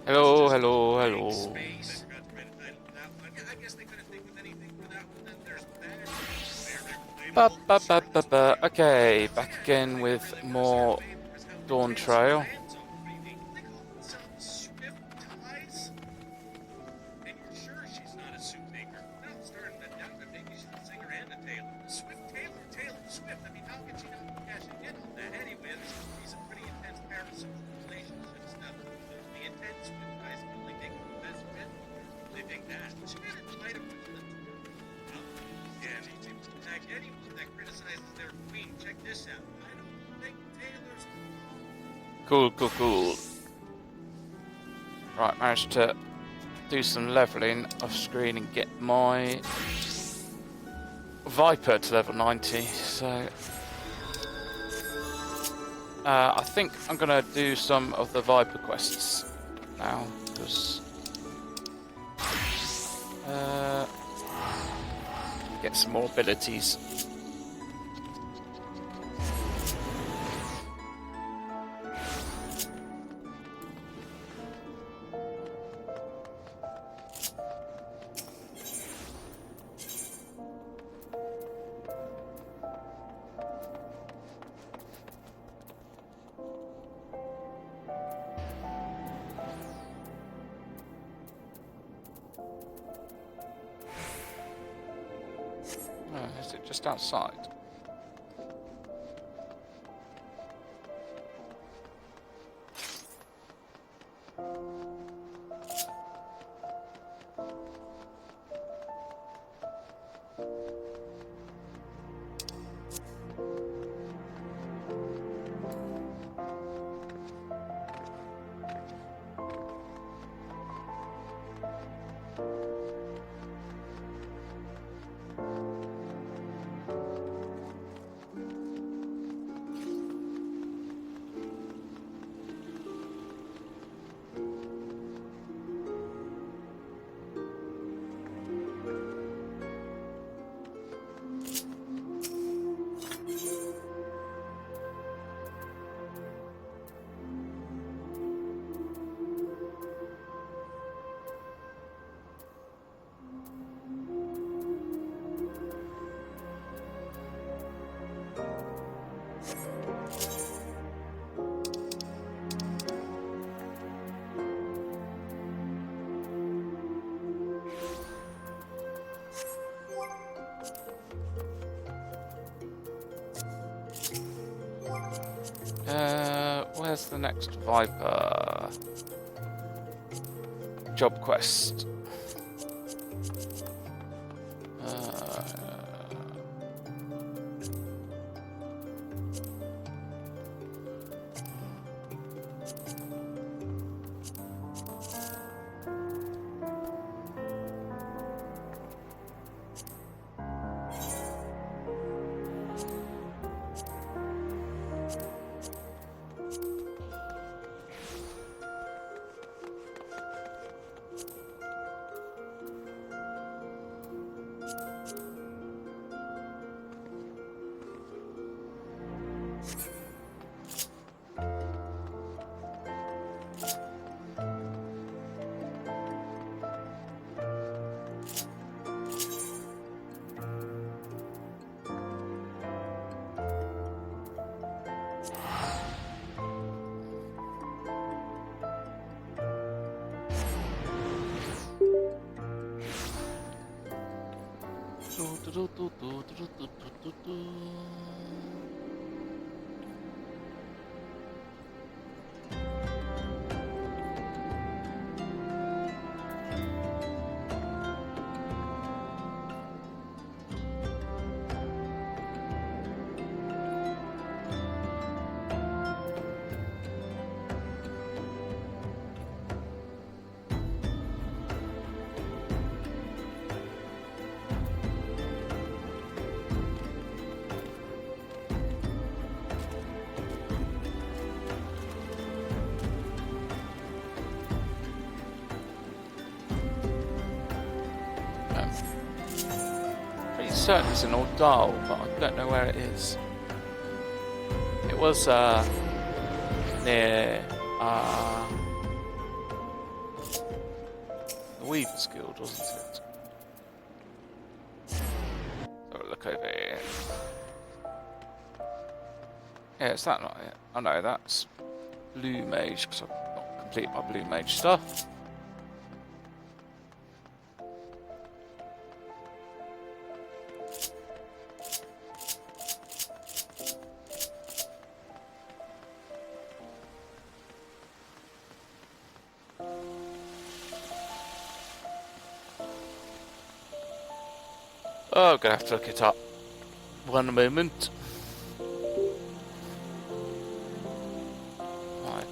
Hello, hello, hello. Okay, back again with more Dawntrail. Cool. Right, managed to do some leveling off screen and get my Viper to level 90, so I think I'm gonna do some of the Viper quests now, because get some more abilities. Is it just outside? Where's the next Viper job quest? certain it's in Ordal, but I don't know where it is. It was near the Weaver's Guild, wasn't it? So look over here. Yeah, is that not it? Oh no, that's Blue Mage, because I've not completed my Blue Mage stuff. Oh, I'm gonna have to look it up. One moment. Right.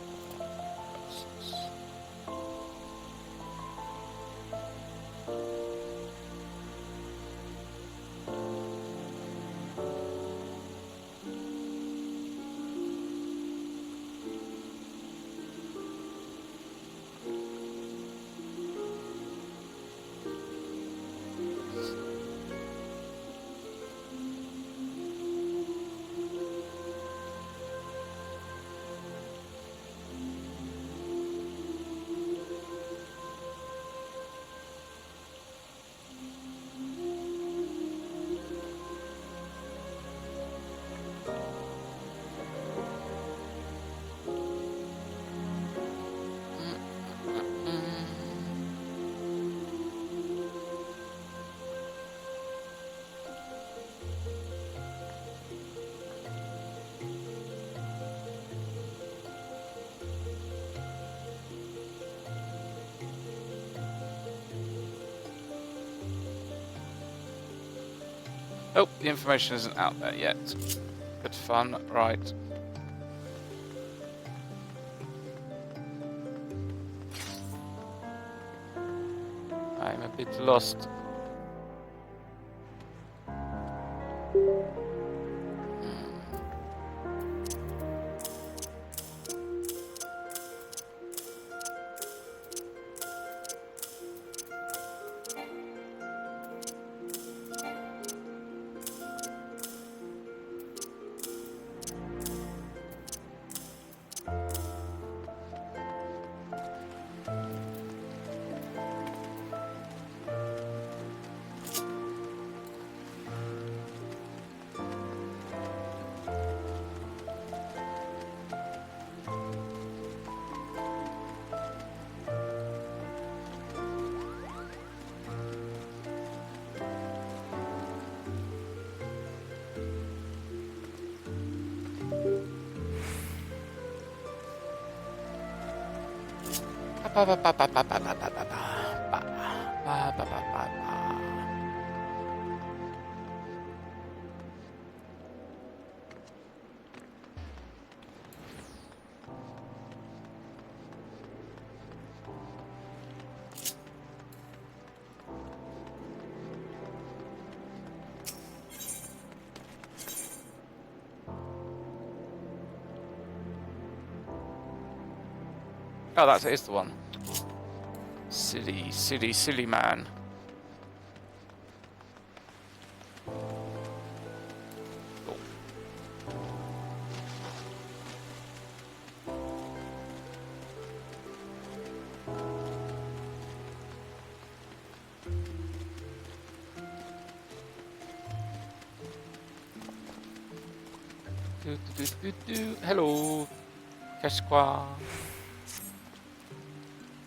Oh, the information isn't out there yet. Good fun, right. I'm a bit lost. Oh, that is the one. Silly, silly, silly man. Hello, Keshqua.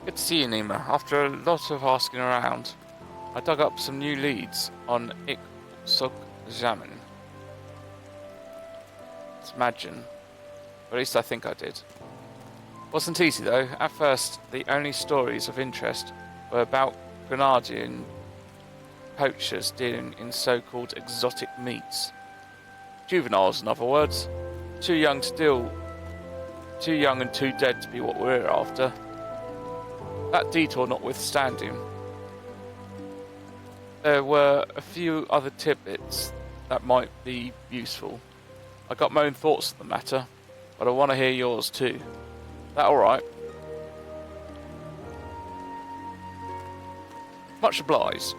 Good to see you, Nima. After a lot of asking around, I dug up some new leads on Iksuk-Jamin. It's Majin. Or at least I think I did. Wasn't easy though. At first, the only stories of interest were about Grenadian poachers dealing in so-called exotic meats. Juveniles, in other words. Too young and too dead to be what we're after. That detour notwithstanding, there were a few other tidbits that might be useful. I got my own thoughts on the matter, but I want to hear yours too. That alright? Much obliged.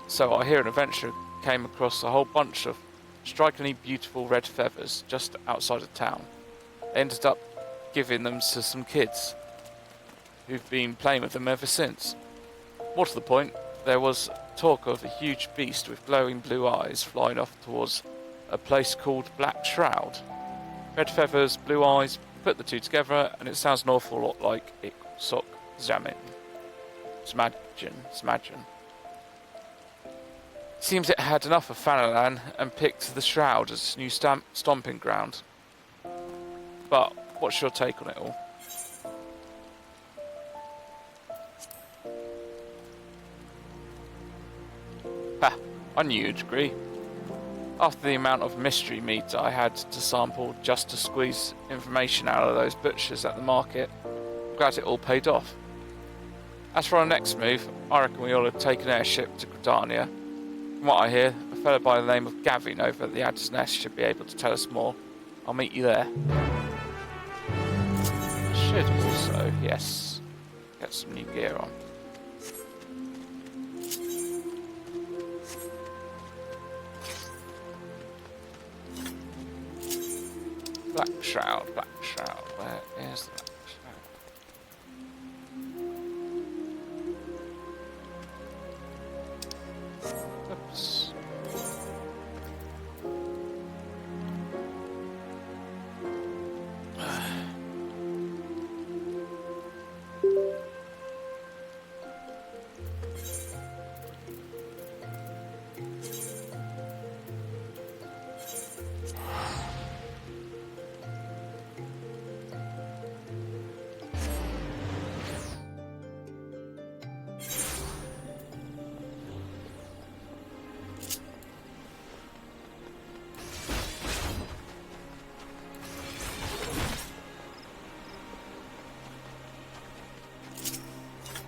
So I hear an adventure came across a whole bunch of strikingly beautiful red feathers just outside of town. They ended up giving them to some kids who've been playing with them ever since. More to the point, there was talk of a huge beast with glowing blue eyes flying off towards a place called Black Shroud. Red feathers, blue eyes, put the two together and it sounds an awful lot like Iksok Zamin. Smagin. Seems it had enough of Fanalan and picked the Shroud as its new stomping ground. But what's your take on it all? Ha! I knew you'd agree. After the amount of mystery meat I had to sample just to squeeze information out of those butchers at the market, I'm glad it all paid off. As for our next move, I reckon we ought to take an airship to Gridania. From what I hear, a fellow by the name of Gavin over at the Adder's Nest should be able to tell us more. I'll meet you there. I should also, yes, get some new gear on. Black Shroud, where is the Black Shroud? Oops.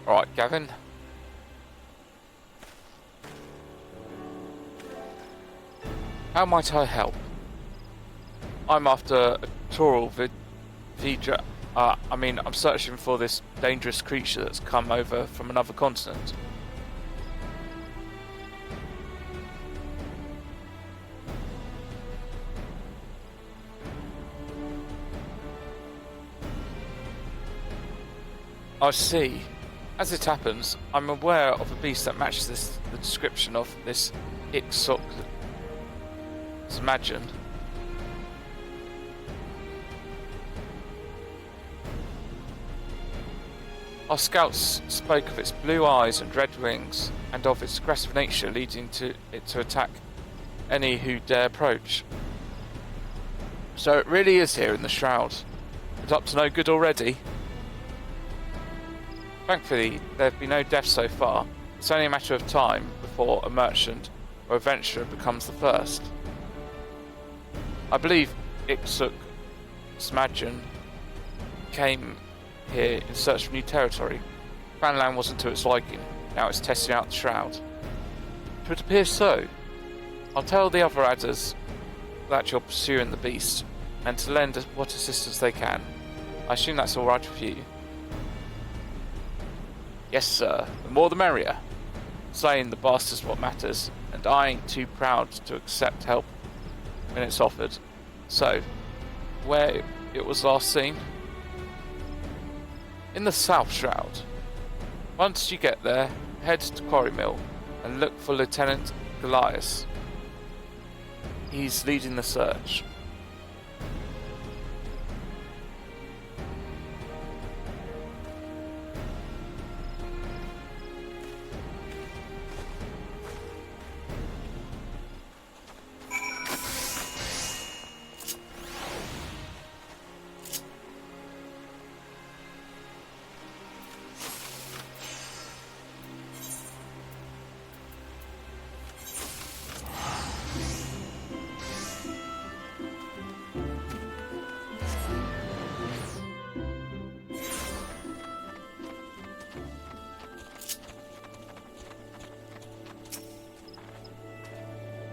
Alright, Gavin. How might I help? I'm after a Toral Vidra. I'm searching for this dangerous creature that's come over from another continent. I see. As it happens, I'm aware of a beast that matches the description of this Iksok Smagin. Our scouts spoke of its blue eyes and red wings, and of its aggressive nature leading to it to attack any who dare approach. So it really is here in the Shroud. It's up to no good already. Thankfully, there have been no deaths so far. It's only a matter of time before a merchant or adventurer becomes the first. I believe Iksok Smagin came here in search of new territory. Fanland wasn't to its liking. Now it's testing out the Shroud. It would appear so. I'll tell the other adders that you're pursuing the beast, and to lend what assistance they can. I assume that's alright with you. Yes, sir. The more the merrier. Slaying the bastard's what matters, and I ain't too proud to accept help when it's offered. So, where it was last seen? In the South Shroud. Once you get there, head to Quarry Mill and look for Lieutenant Goliath. He's leading the search.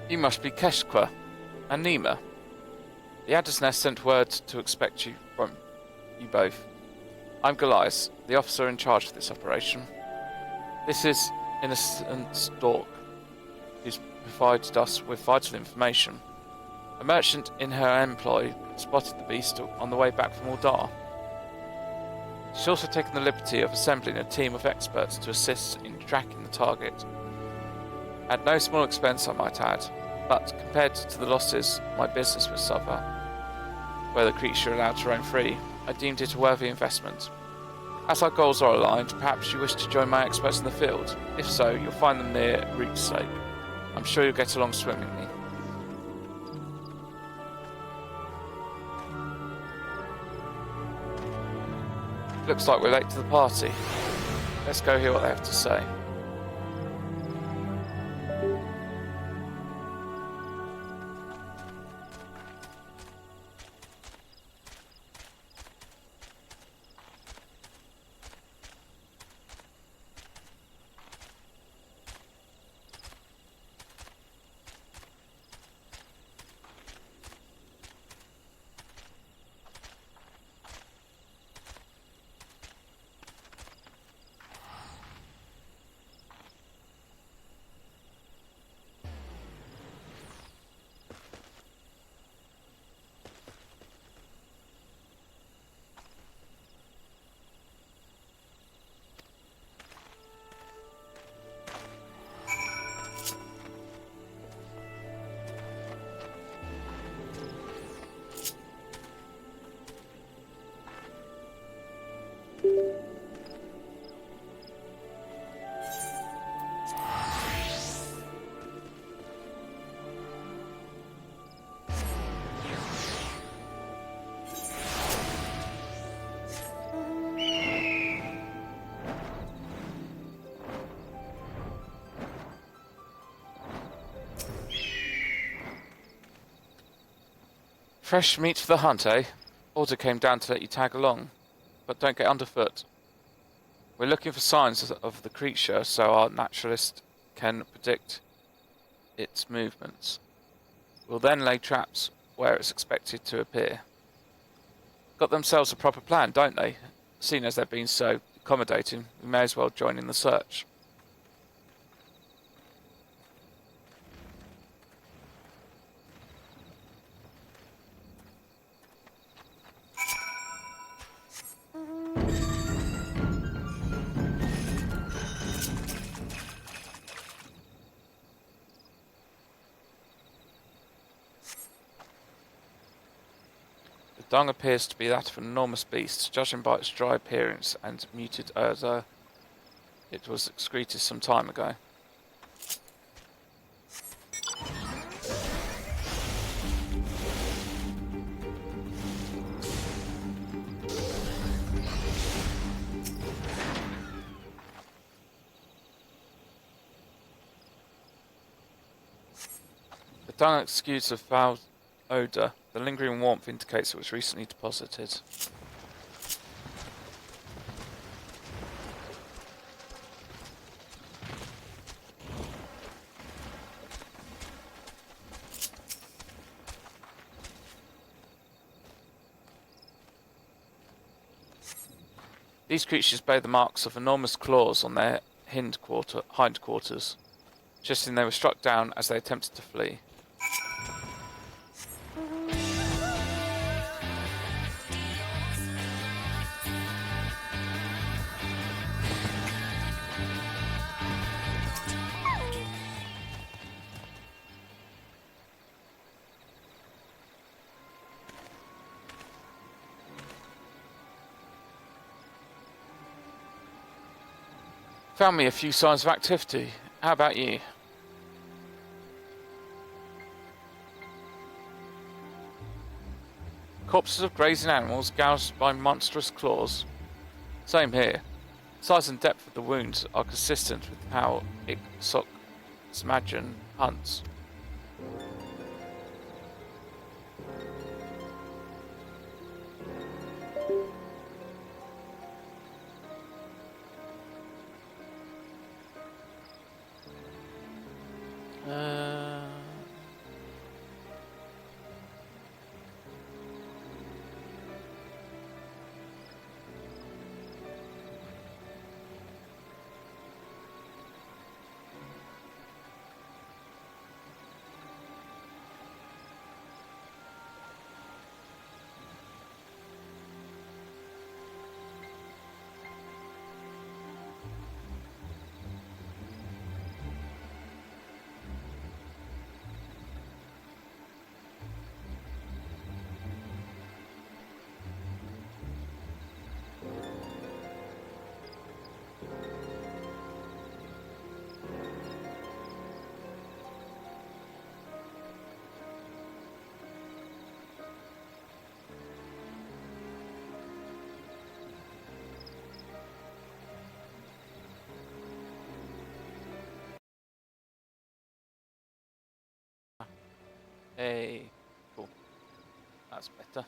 You must be Keshqua and Nima. The Adder's Nest sent word to expect you from you both. I'm Goliath, the officer in charge of this operation. This is Innocent Stork, who's provided us with vital information. A merchant in her employ spotted the beast on the way back from Uldar. She's also taken the liberty of assembling a team of experts to assist in tracking the target. At no small expense, I might add, but compared to the losses my business would suffer, were the creature allowed to roam free, I deemed it a worthy investment. As our goals are aligned, perhaps you wish to join my experts in the field. If so, you'll find them near Root's Lake. I'm sure you'll get along swimmingly. Looks like we're late to the party. Let's go hear what they have to say. Fresh meat for the hunt, eh? Order came down to let you tag along, but don't get underfoot. We're looking for signs of the creature so our naturalist can predict its movements. We'll then lay traps where it's expected to appear. Got themselves a proper plan, don't they? Seeing as they've been so accommodating, we may as well join in the search. The dung appears to be that of an enormous beast, judging by its dry appearance and muted odour. It was excreted some time ago. The dung exudes a foul odour. The lingering warmth indicates it was recently deposited. These creatures bear the marks of enormous claws on their hindquarters, suggesting they were struck down as they attempted to flee. Found me a few signs of activity. How about you? Corpses of grazing animals gouged by monstrous claws. Same here. Size and depth of the wounds are consistent with how Smajan hunts. Hey, cool. That's better.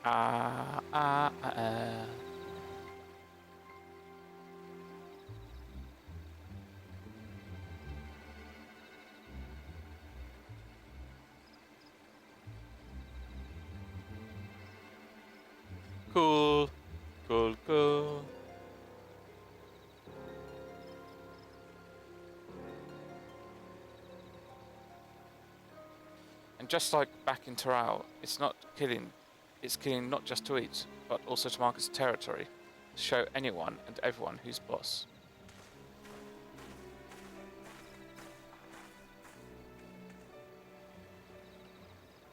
Ah, ah, ah, ah. Cool, cool, cool. And just like back in Taral, it's killing not just to eat, but also to mark its territory, to show anyone and everyone who's boss.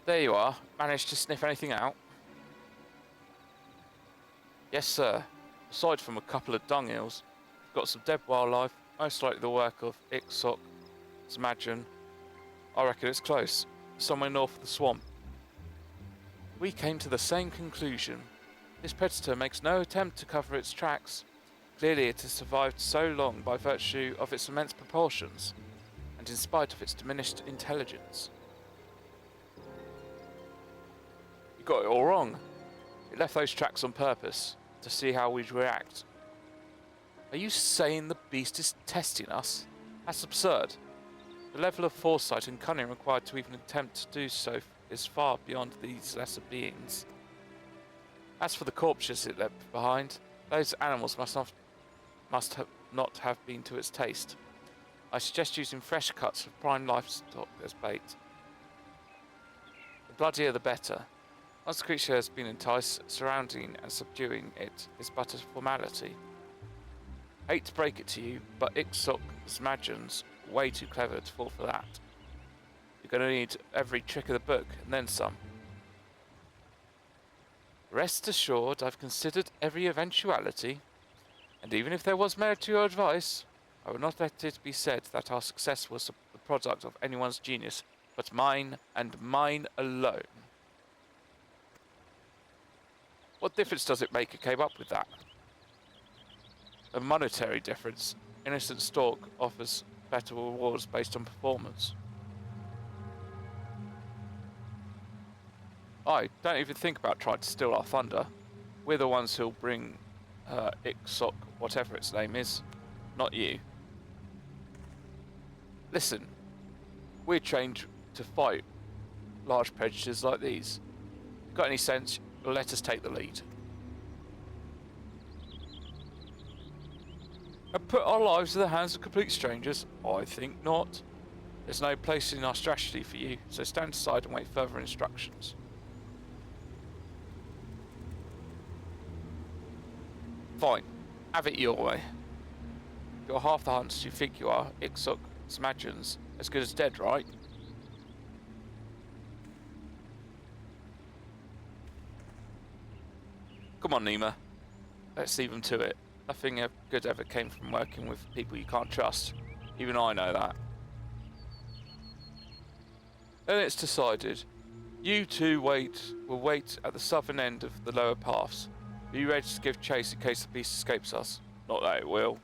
There you are. Managed to sniff anything out? Yes, sir. Aside from a couple of dung hills, we've got some dead wildlife, most likely the work of Ixoc, Smadgen. I reckon it's close, somewhere north of the swamp. We came to the same conclusion. This predator makes no attempt to cover its tracks. Clearly it has survived so long by virtue of its immense proportions, and in spite of its diminished intelligence. You got it all wrong. It left those tracks on purpose, to see how we'd react. Are you saying the beast is testing us? That's absurd. The level of foresight and cunning required to even attempt to do so is far beyond these lesser beings. As for the corpses it left behind, those animals must not have been to its taste. I suggest using fresh cuts of prime livestock as bait. The bloodier the better. Once the creature has been enticed, surrounding and subduing it is but a formality. Hate to break it to you, but Ixoc Smadgen's way too clever to fall for that. You're going to need every trick of the book, and then some. Rest assured, I've considered every eventuality, and even if there was merit to your advice, I would not let it be said that our success was the product of anyone's genius, but mine and mine alone. What difference does it make who came up with that? A monetary difference. Innocent Stork offers better rewards based on performance. Don't even think about trying to steal our thunder. We're the ones who'll bring Ixoc, whatever its name is, not you. Listen, we're trained to fight large predators like these. Got any sense? Let us take the lead. And put our lives in the hands of complete strangers? I think not. There's no place in our strategy for you, so stand aside and wait further instructions. Fine. Have it your way. You're half the hunts you think you are. Ixoc Smadgen's as good as dead, right? Come on, Nima. Let's see them to it. Nothing good ever came from working with people you can't trust. Even I know that. Then it's decided. You two will wait at the southern end of the lower paths. Be ready to give chase in case the beast escapes us. Not that it will.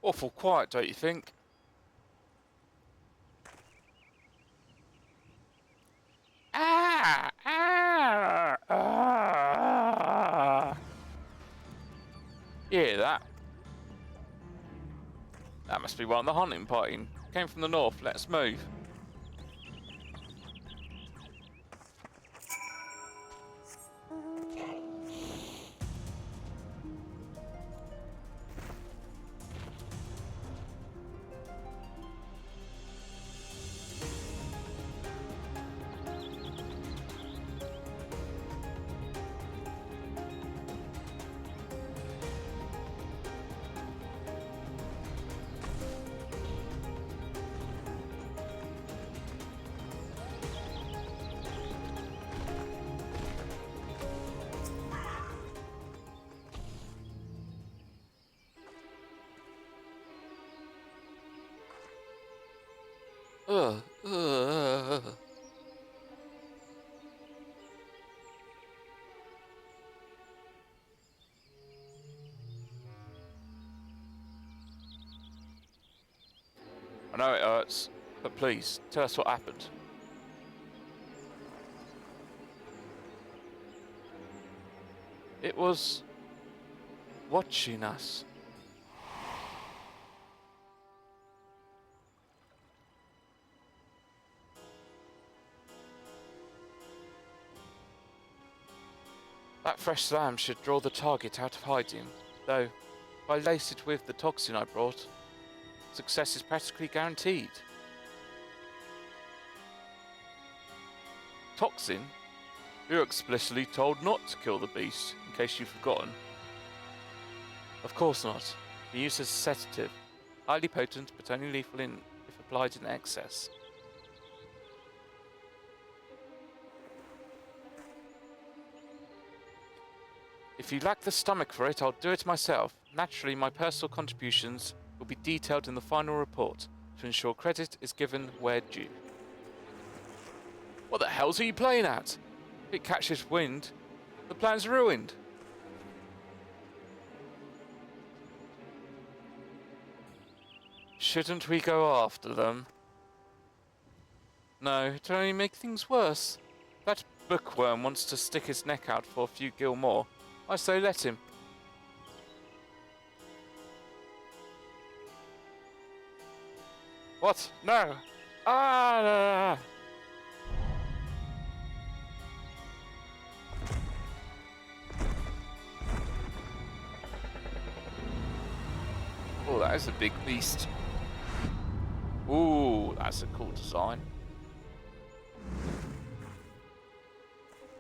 Awful quiet, don't you think? Ah! Ah! Ah! You hear that? That must be one of the hunting party. Came from the north. Let's move. Ugh. Ugh. I know it hurts, but please, tell us what happened. It was watching us. That fresh slam should draw the target out of hiding, though if I lace it with the toxin I brought, success is practically guaranteed. Toxin? You're explicitly told not to kill the beast, in case you've forgotten. Of course not. Be used as a sedative. Highly potent, but only lethal if applied in excess. If you lack the stomach for it, I'll do it myself. Naturally, my personal contributions will be detailed in the final report to ensure credit is given where due. What the hell's are you playing at? If it catches wind, the plan's ruined. Shouldn't we go after them? No, it'll only make things worse. That bookworm wants to stick his neck out for a few gil more. I say let him. What? No! Ah! Oh, that is a big beast. Ooh, that's a cool design.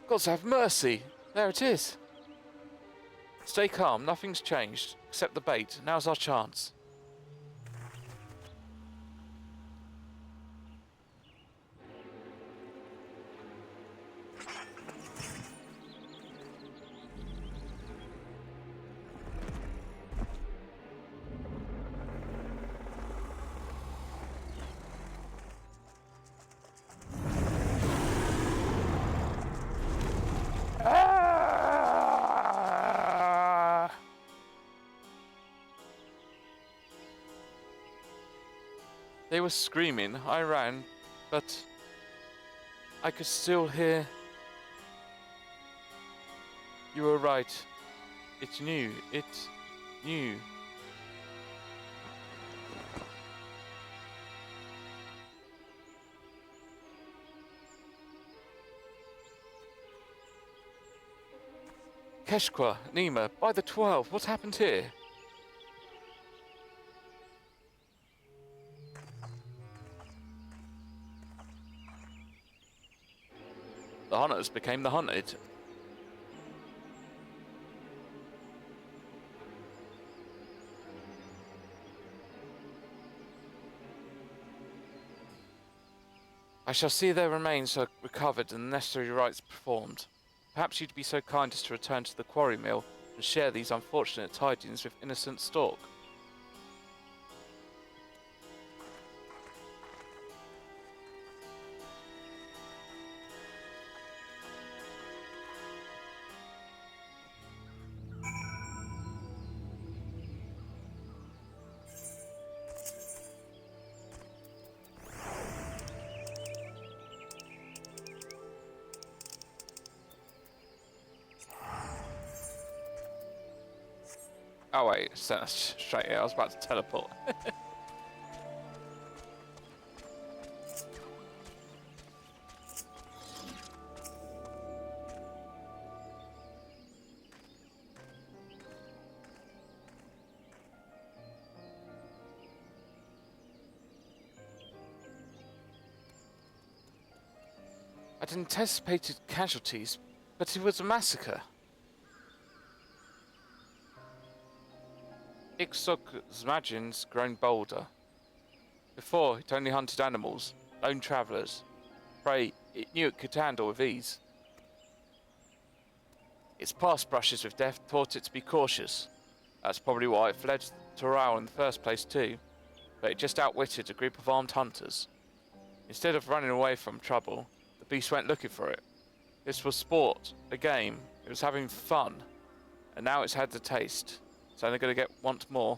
Gods have mercy! There it is! Stay calm, nothing's changed. Except the bait. Now's our chance. They were screaming. I ran, but I could still hear. You were right. It knew. It knew. Keshqua, Nima, by the 12, what happened here? The hunters became the hunted. I shall see their remains are recovered and the necessary rites performed. Perhaps you'd be so kind as to return to the quarry mill and share these unfortunate tidings with innocent Stork. Oh wait, sent us straight here. I was about to teleport. I'd anticipated casualties, but it was a massacre. Ixok's grown bolder. Before, it only hunted animals, lone travellers. Prey it knew it could handle with ease. Its past brushes with death taught it to be cautious. That's probably why it fled to Rao in the first place too, but it just outwitted a group of armed hunters. Instead of running away from trouble, the beast went looking for it. This was sport, a game, it was having fun, and now it's had the taste. It's only going to want more.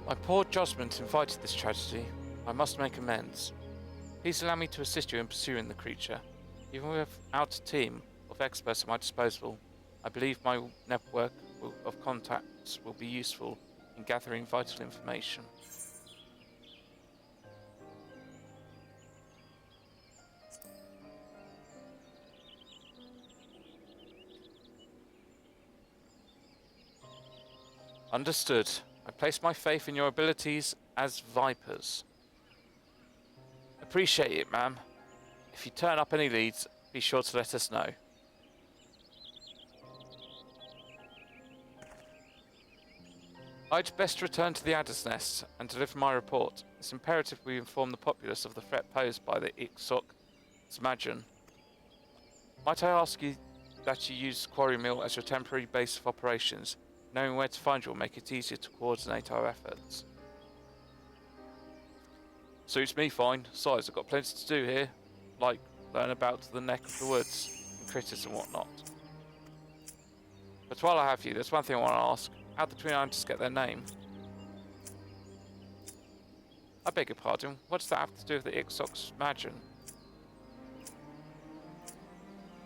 My poor judgment invited this tragedy. I must make amends. Please allow me to assist you in pursuing the creature. Even without a team of experts at my disposal, I believe my network of contacts will be useful in gathering vital information. Understood. I place my faith in your abilities as vipers. Appreciate it, ma'am. If you turn up any leads, be sure to let us know. I'd best return to the Adder's Nest and deliver my report. It's imperative we inform the populace of the threat posed by the Ixok. Might I ask you that you use Quarry Mill as your temporary base of operations? Knowing where to find you will make it easier to coordinate our efforts. Suits me fine. Besides, I've got plenty to do here, like learn about the neck of the woods and critters and whatnot. But while I have you, there's one thing I want to ask. How did the Twin Hunters get their name? I beg your pardon, what does that have to do with the Ixok's Magin?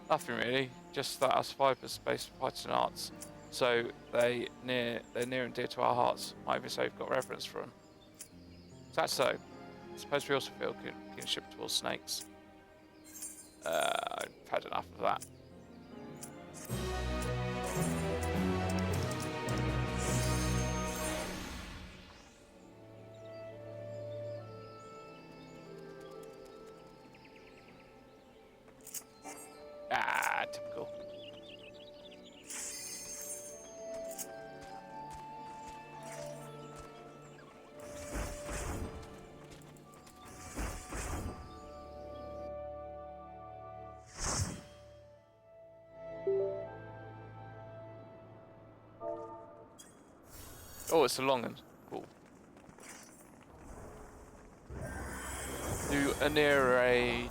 Nothing really, just that us Vipers based fighting arts, so they're near and dear to our hearts. Might even say we've got reverence for them. Is that so? I suppose we also feel kinship towards snakes. I've had enough of that. Ah, typical. Oh, it's a long one. Cool. Do a near raid.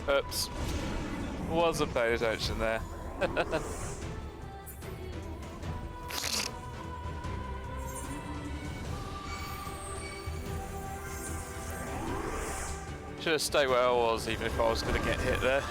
Oops. Wasn't paying attention there. Should have stayed where I was, even if I was going to get hit there.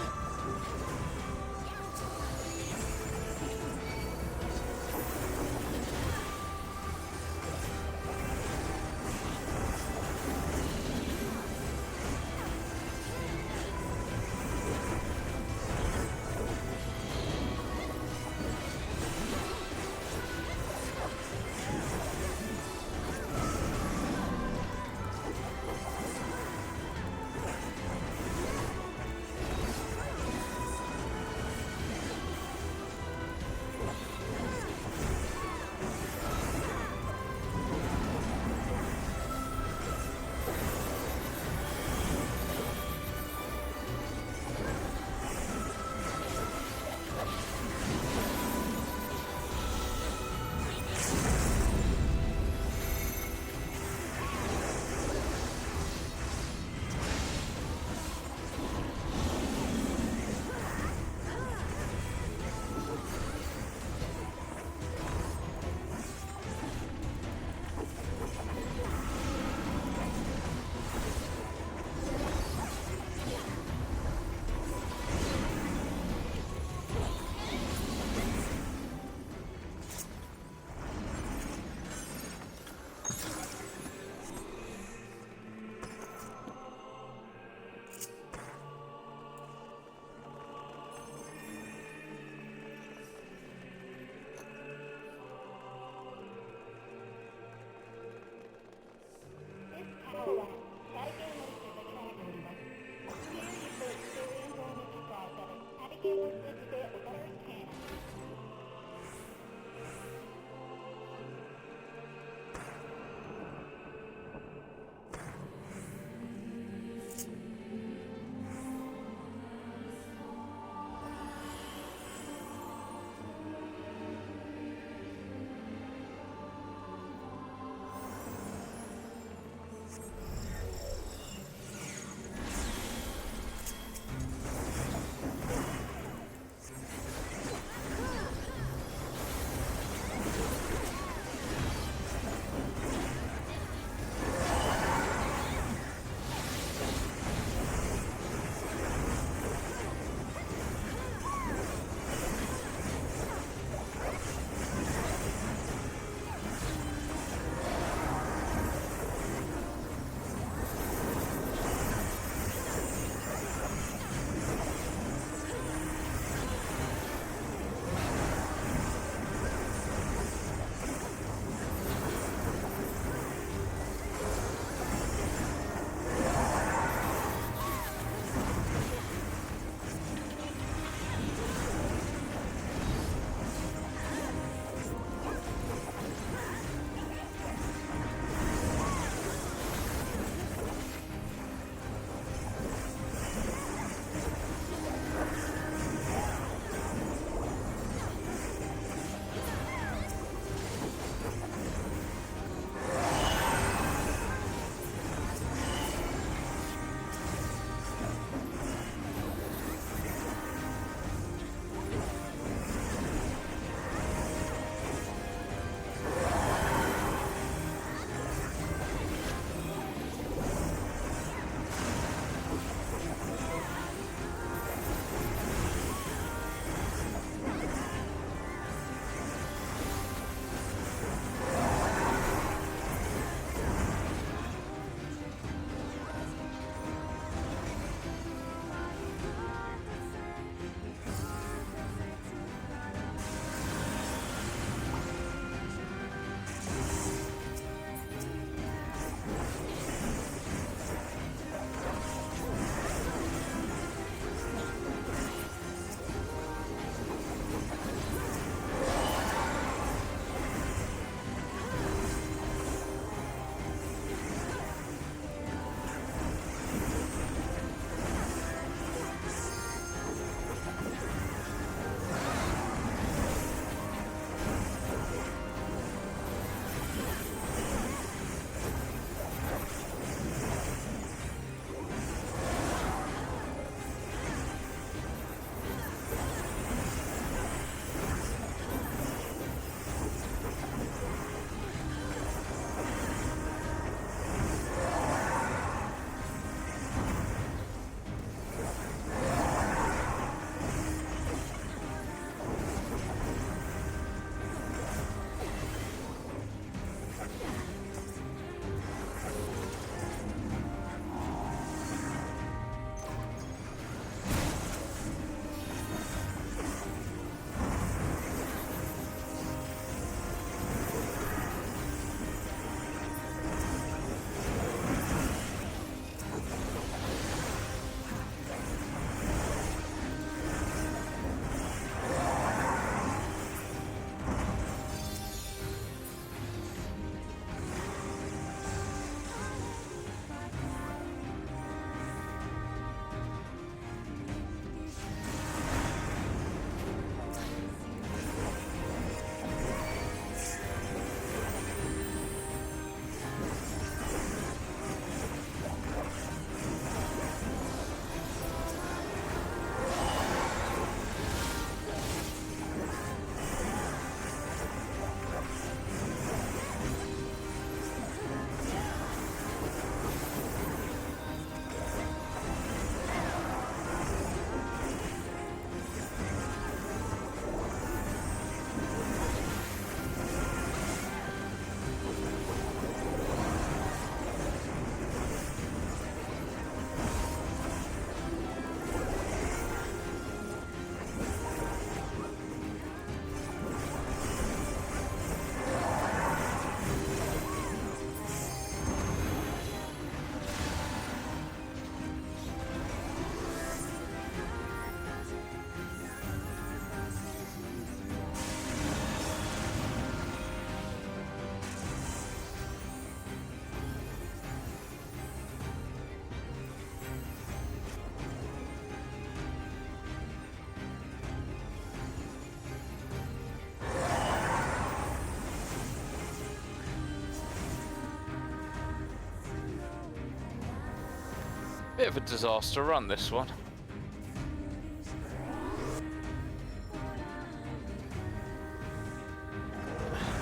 Bit of a disaster run, this one.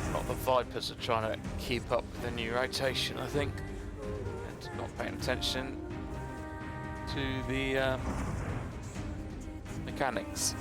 A lot of the Vipers are trying to keep up with the new rotation, I think, and not paying attention to the mechanics.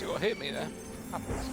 see what hit me there. Happens.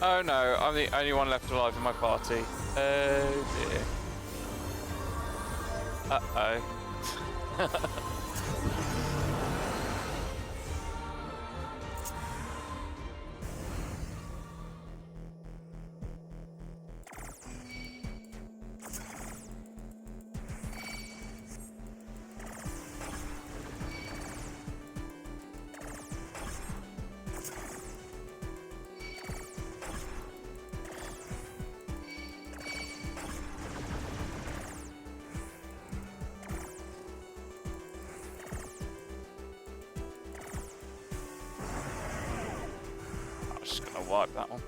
Oh no, I'm the only one left alive in my party. Oh dear. Uh-oh. Wipe that one.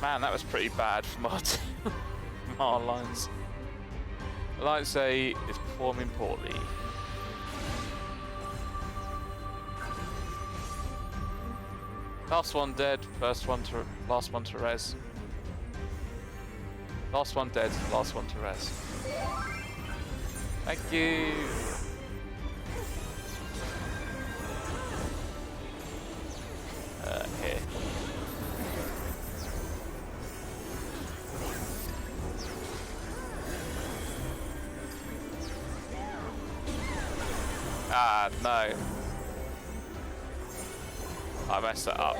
Man, that was pretty bad from our team. From our lines. Alliance A is performing poorly. Last one dead, last one to res. Last one dead, last one to res. Thank you. Here. Ah, no. I messed it up.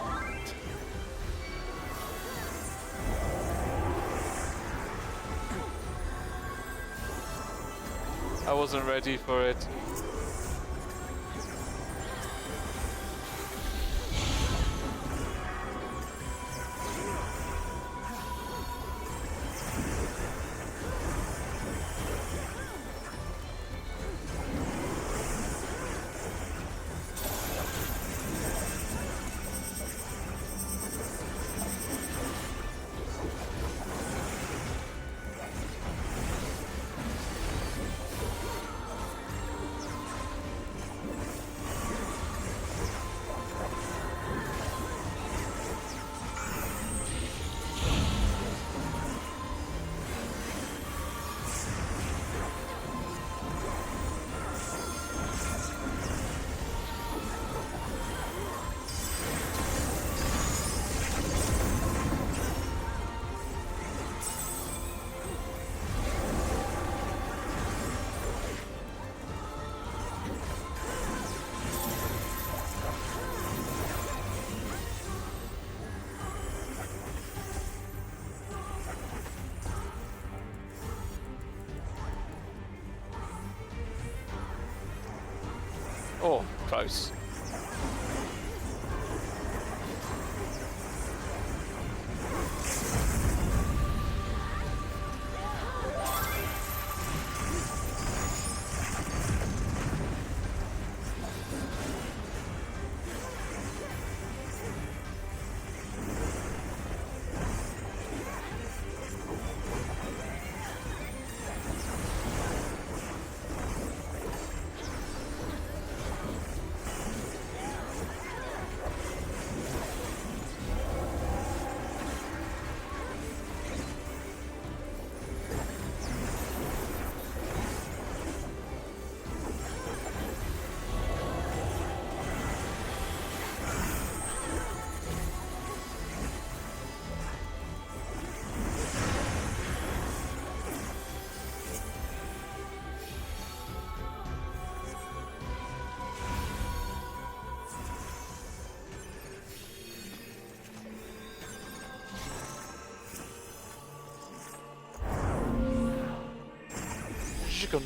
I wasn't ready for it. Oh, close. Chicken.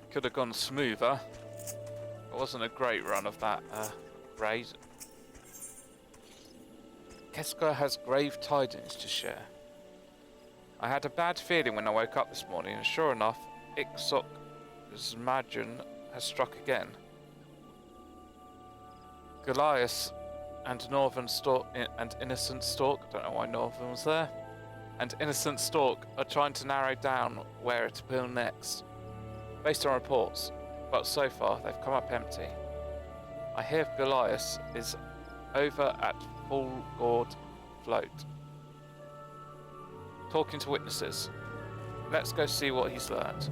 That could have gone smoother. It wasn't a great run of that raid. Keska has grave tidings to share. I had a bad feeling when I woke up this morning, and sure enough, Iksok's Majun has struck again. Goliath and Northern Stork and Innocent Stork, I don't know why Northern was there, and Innocent Stork are trying to narrow down where to build next, based on reports, but so far they've come up empty. I hear Goliath is over at Full Gourd Float, talking to witnesses. Let's go see what he's learned.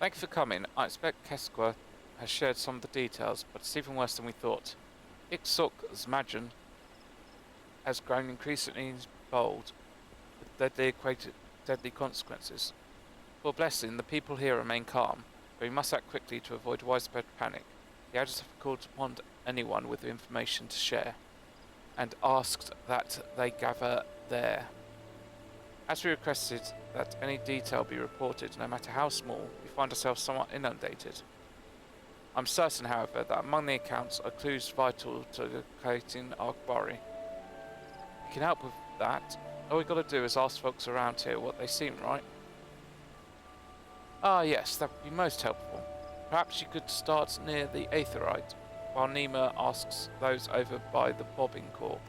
Thank you for coming. I expect Keskwa has shared some of the details, but it's even worse than we thought. Iksok's Majun has grown increasingly bold, with deadly consequences. For a blessing, the people here remain calm, but we must act quickly to avoid widespread panic. The elders have called upon anyone with information to share, and asked that they gather there. As we requested that any detail be reported, no matter how small, we find ourselves somewhat inundated. I'm certain, however, that among the accounts are clues vital to locating our quarry. We can help with that. All we've got to do is ask folks around here what they seem, right? Ah yes, that would be most helpful. Perhaps you could start near the Aetherite, while Nima asks those over by the bobbing cork.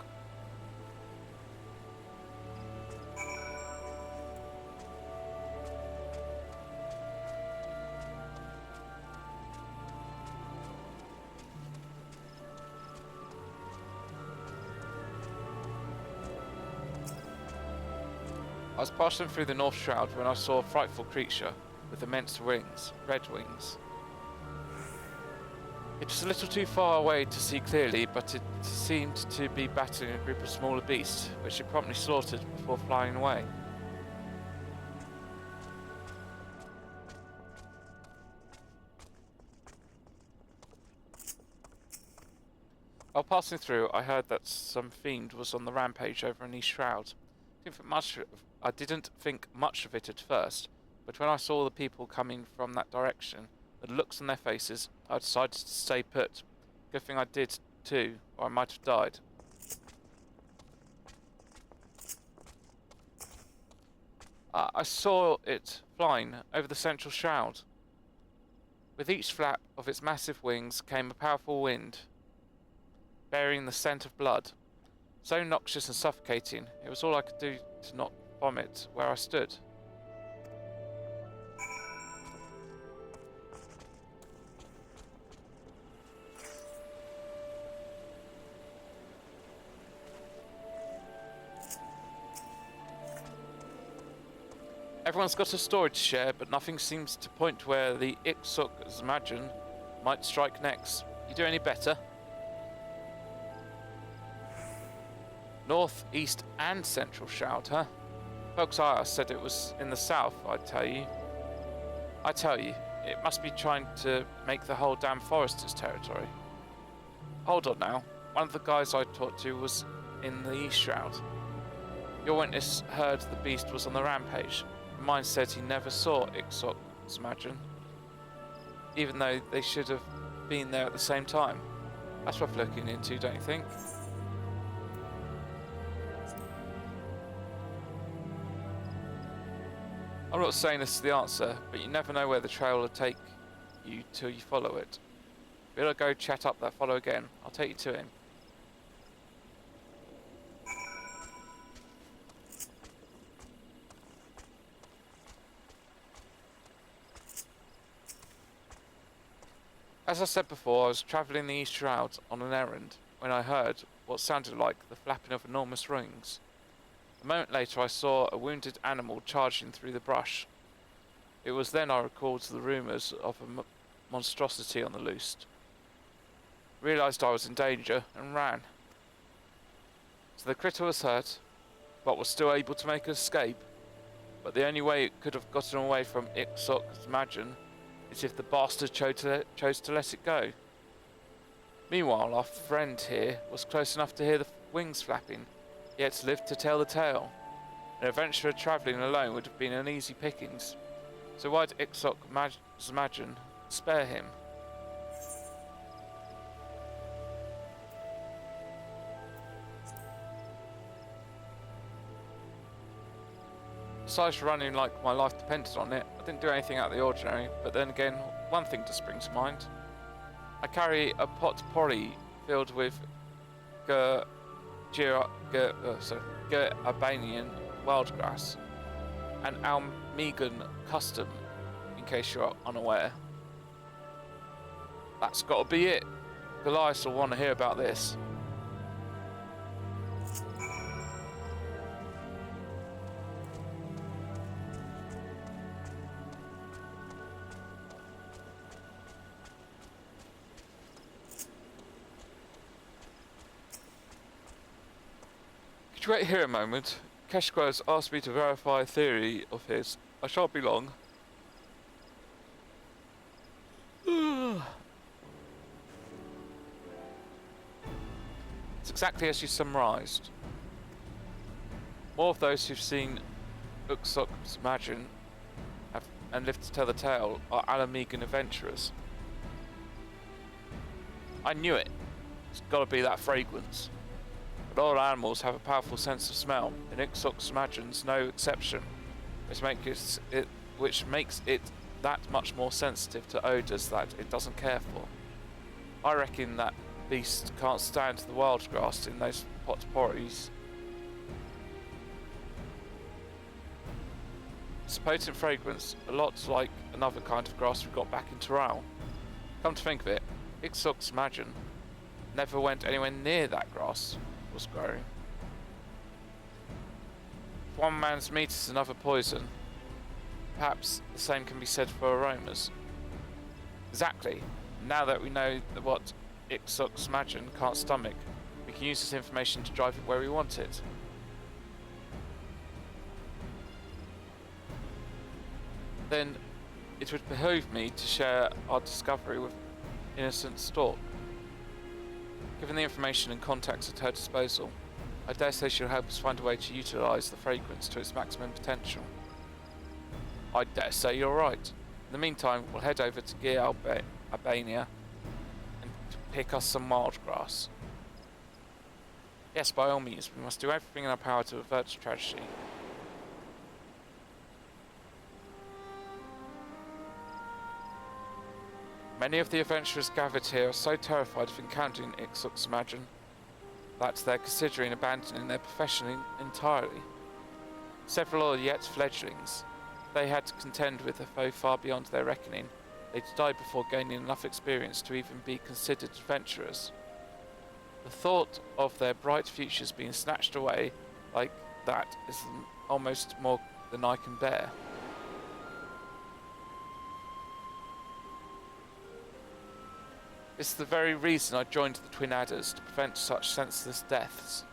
I was passing through the North Shroud when I saw a frightful creature with immense wings, red wings. It was a little too far away to see clearly, but it seemed to be battling a group of smaller beasts, which it promptly slaughtered before flying away. While passing through, I heard that some fiend was on the rampage over in East Shroud. I didn't think much of it at first, but when I saw the people coming from that direction, the looks on their faces, I decided to stay put. Good thing I did too, or I might have died. I saw it flying over the central shroud. With each flap of its massive wings came a powerful wind, bearing the scent of blood. So noxious and suffocating, it was all I could do to not vomit where I stood. Everyone's got a story to share, but nothing seems to point where the Iksok's Majun might strike next. You do any better? North, East and Central Shroud, huh? Folks I asked said it was in the south, I tell you, it must be trying to make the whole damn forest its territory. Hold on now, one of the guys I talked to was in the East Shroud. Your witness heard the beast was on the rampage. Mine said he never saw Iksok's Majun, even though they should have been there at the same time. That's worth looking into, don't you think? I'm not saying this is the answer, but you never know where the trail will take you till you follow it. Better go chat up that follow again. I'll take you to him. As I said before, I was travelling the East Shroud on an errand when I heard what sounded like the flapping of enormous wings. A moment later I saw a wounded animal charging through the brush. It was then I recalled the rumours of a monstrosity on the loose. Realised I was in danger and ran. So the critter was hurt, but was still able to make an escape. But the only way it could have gotten away from Ixoc's Imagine is if the bastard chose to let it go. Meanwhile, our friend here was close enough to hear the wings flapping, yet lived to tell the tale. An adventurer travelling alone would have been an easy pickings. So why did Ixoc's Imagine spare him? Besides running like my life depended on it, I didn't do anything out of the ordinary, but then again, one thing does spring to mind. I carry a potpourri filled with Albanian wildgrass, an Almegan custom, in case you're unaware. That's gotta be it. Goliath will want to hear about this. Could you wait here a moment? Keshko has asked me to verify a theory of his. I shan't be long. It's exactly as you summarised. More of those who've seen Ixoc's Imagine and lived to tell the tale are Alamegan adventurers. I knew it. It's gotta be that fragrance. But all animals have a powerful sense of smell, and Ixoc's Imagine's no exception, which makes it that much more sensitive to odours that it doesn't care for. I reckon that beast can't stand the wild grass in those potpourris. It's a potent fragrance, a lot like another kind of grass we got back in Dawntrail. Come to think of it, Ixoc's Imagine never went anywhere near that grass was growing. If one man's meat is another poison, perhaps the same can be said for aromas. Exactly. Now that we know what Ixoc's Imagine can't stomach, we can use this information to drive it where we want it. Then it would behoove me to share our discovery with innocent Stork. Given the information and contacts at her disposal, I dare say she'll help us find a way to utilise the fragrance to its maximum potential. I dare say you're right. In the meantime, we'll head over to Gear Albania and pick us some wild grass. Yes, by all means, we must do everything in our power to avert tragedy. Many of the adventurers gathered here are so terrified of encountering Ixoc's Imagine that they're considering abandoning their profession entirely. Several are yet fledglings. They had to contend with a foe far beyond their reckoning. They'd die before gaining enough experience to even be considered adventurers. The thought of their bright futures being snatched away like that is almost more than I can bear. It's the very reason I joined the Twin Adders, to prevent such senseless deaths.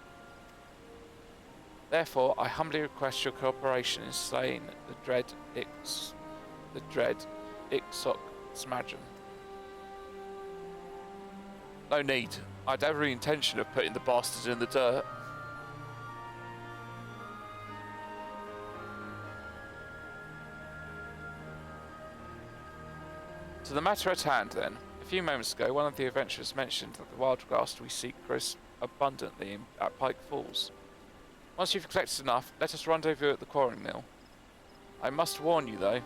Therefore, I humbly request your cooperation in slaying the dread Ixoc's Imagine. No need. I'd every intention of putting the bastard in the dirt. To the matter at hand, then. A few moments ago, one of the adventurers mentioned that the wild grass we seek grows abundantly at Pike Falls. Once you've collected enough, let us rendezvous at the quarrying mill. I must warn you, though,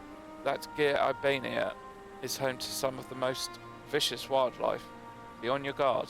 that Gear Albania is home to some of the most vicious wildlife. Be on your guard.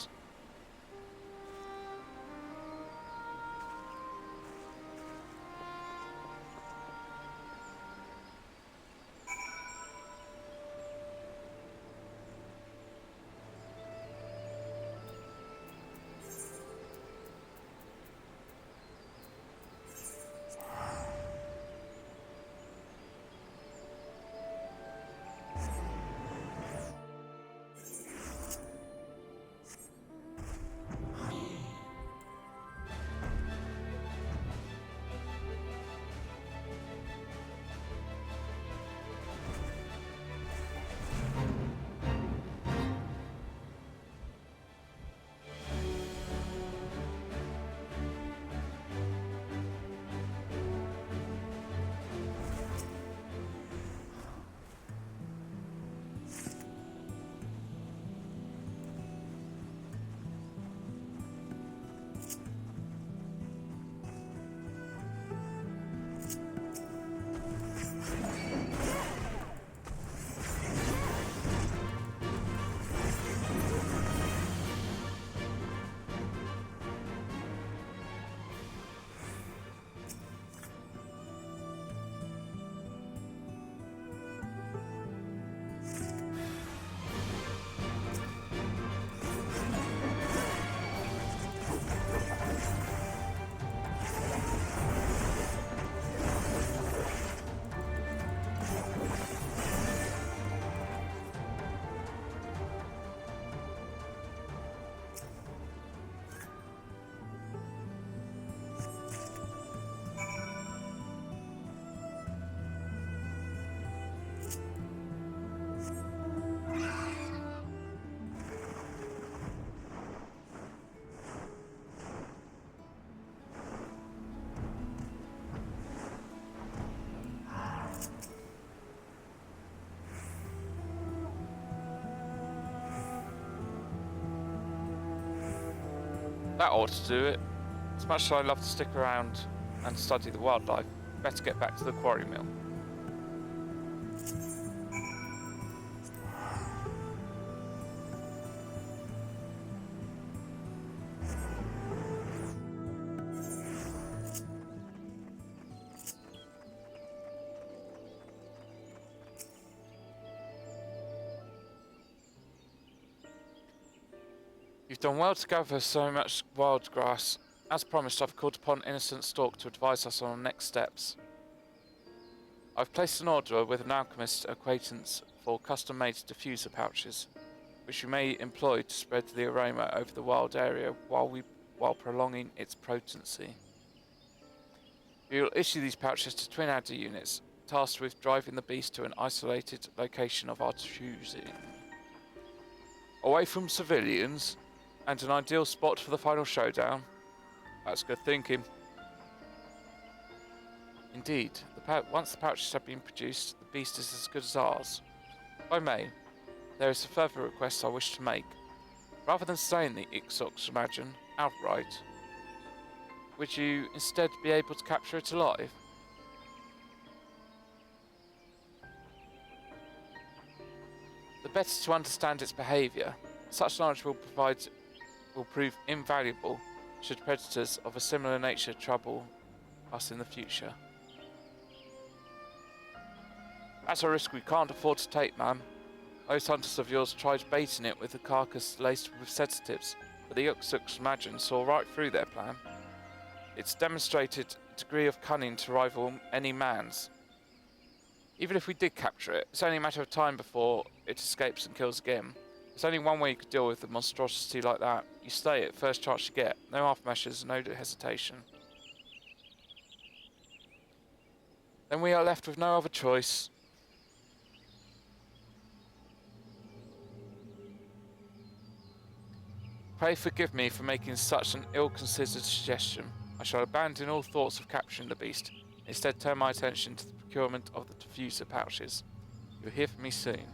That ought to do it. As much as I love to stick around and study the wildlife, better get back to the quarry mill. You've done well to gather so much wild grass. As promised, I've called upon Innocent Stork to advise us on our next steps. I've placed an order with an alchemist acquaintance for custom-made diffuser pouches, which you may employ to spread the aroma over the wild area while prolonging its potency. We will issue these pouches to twin adder units, tasked with driving the beast to an isolated location of our choosing. Away from civilians, and an ideal spot for the final showdown. That's good thinking. Indeed, once the pouches have been produced, the beast is as good as ours. If I may, there is a further request I wish to make. Rather than slaying the Ixoximagine outright, would you instead be able to capture it alive? The better to understand its behaviour, such knowledge will prove invaluable should predators of a similar nature trouble us in the future. That's a risk we can't afford to take, ma'am. Those hunters of yours tried baiting it with a carcass laced with sedatives, but the Ixoximagine saw right through their plan. It's demonstrated a degree of cunning to rival any man's. Even if we did capture it, it's only a matter of time before it escapes and kills again. There's only one way you could deal with a monstrosity like that. You slay it first chance you get. No half measures, no hesitation. Then we are left with no other choice. Pray forgive me for making such an ill-considered suggestion. I shall abandon all thoughts of capturing the beast. Instead, turn my attention to the procurement of the diffuser pouches. You'll hear from me soon.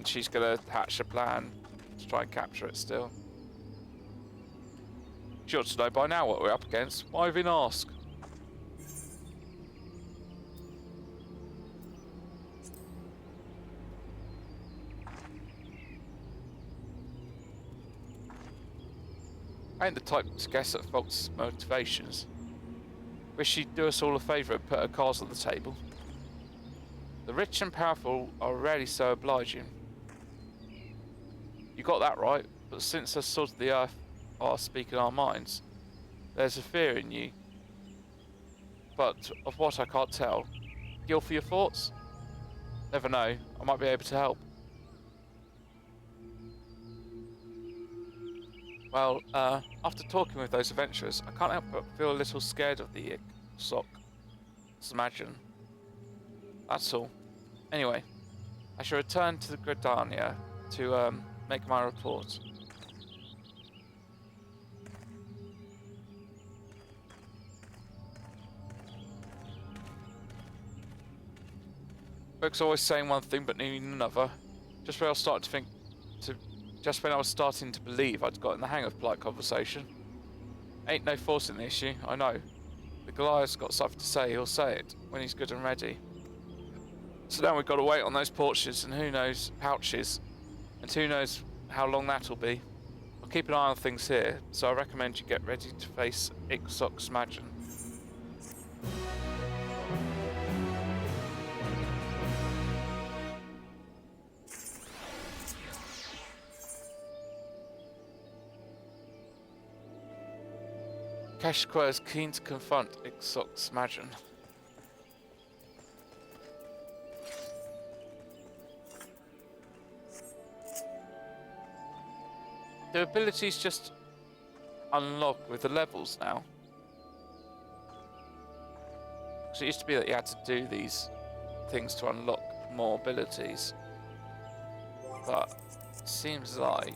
She's gonna hatch a plan to try and capture it still. She ought to know by now what we're up against. Why even ask? I ain't the type to guess at folks' motivations. Wish she'd do us all a favour and put her cards on the table. The rich and powerful are rarely so obliging. You got that right, but since the swords of the earth are speaking our minds, there's a fear in you. But of what I can't tell. Gil for your thoughts? Never know, I might be able to help. Well, after talking with those adventurers, I can't help but feel a little scared of the Ixoximagine. That's all. Anyway, I shall return to the Gridania to make my report. Folks always saying one thing but meaning another. Just when I was starting to believe I'd gotten the hang of polite conversation. Ain't no forcing the issue, I know. The Goliath's got something to say, he'll say it when he's good and ready. So now we've got to wait on those pouches, and who knows how long that'll be. I'll keep an eye on things here, so I recommend you get ready to face Ixoximagine. Keshqua is keen to confront Ixoximagine. The abilities just unlock with the levels now. So it used to be that you had to do these things to unlock more abilities. But it seems like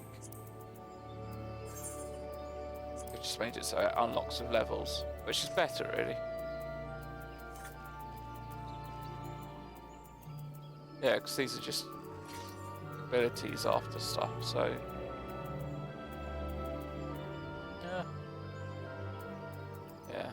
it just made it so it unlocks with levels, which is better really. Yeah, because these are just abilities after stuff, so yeah.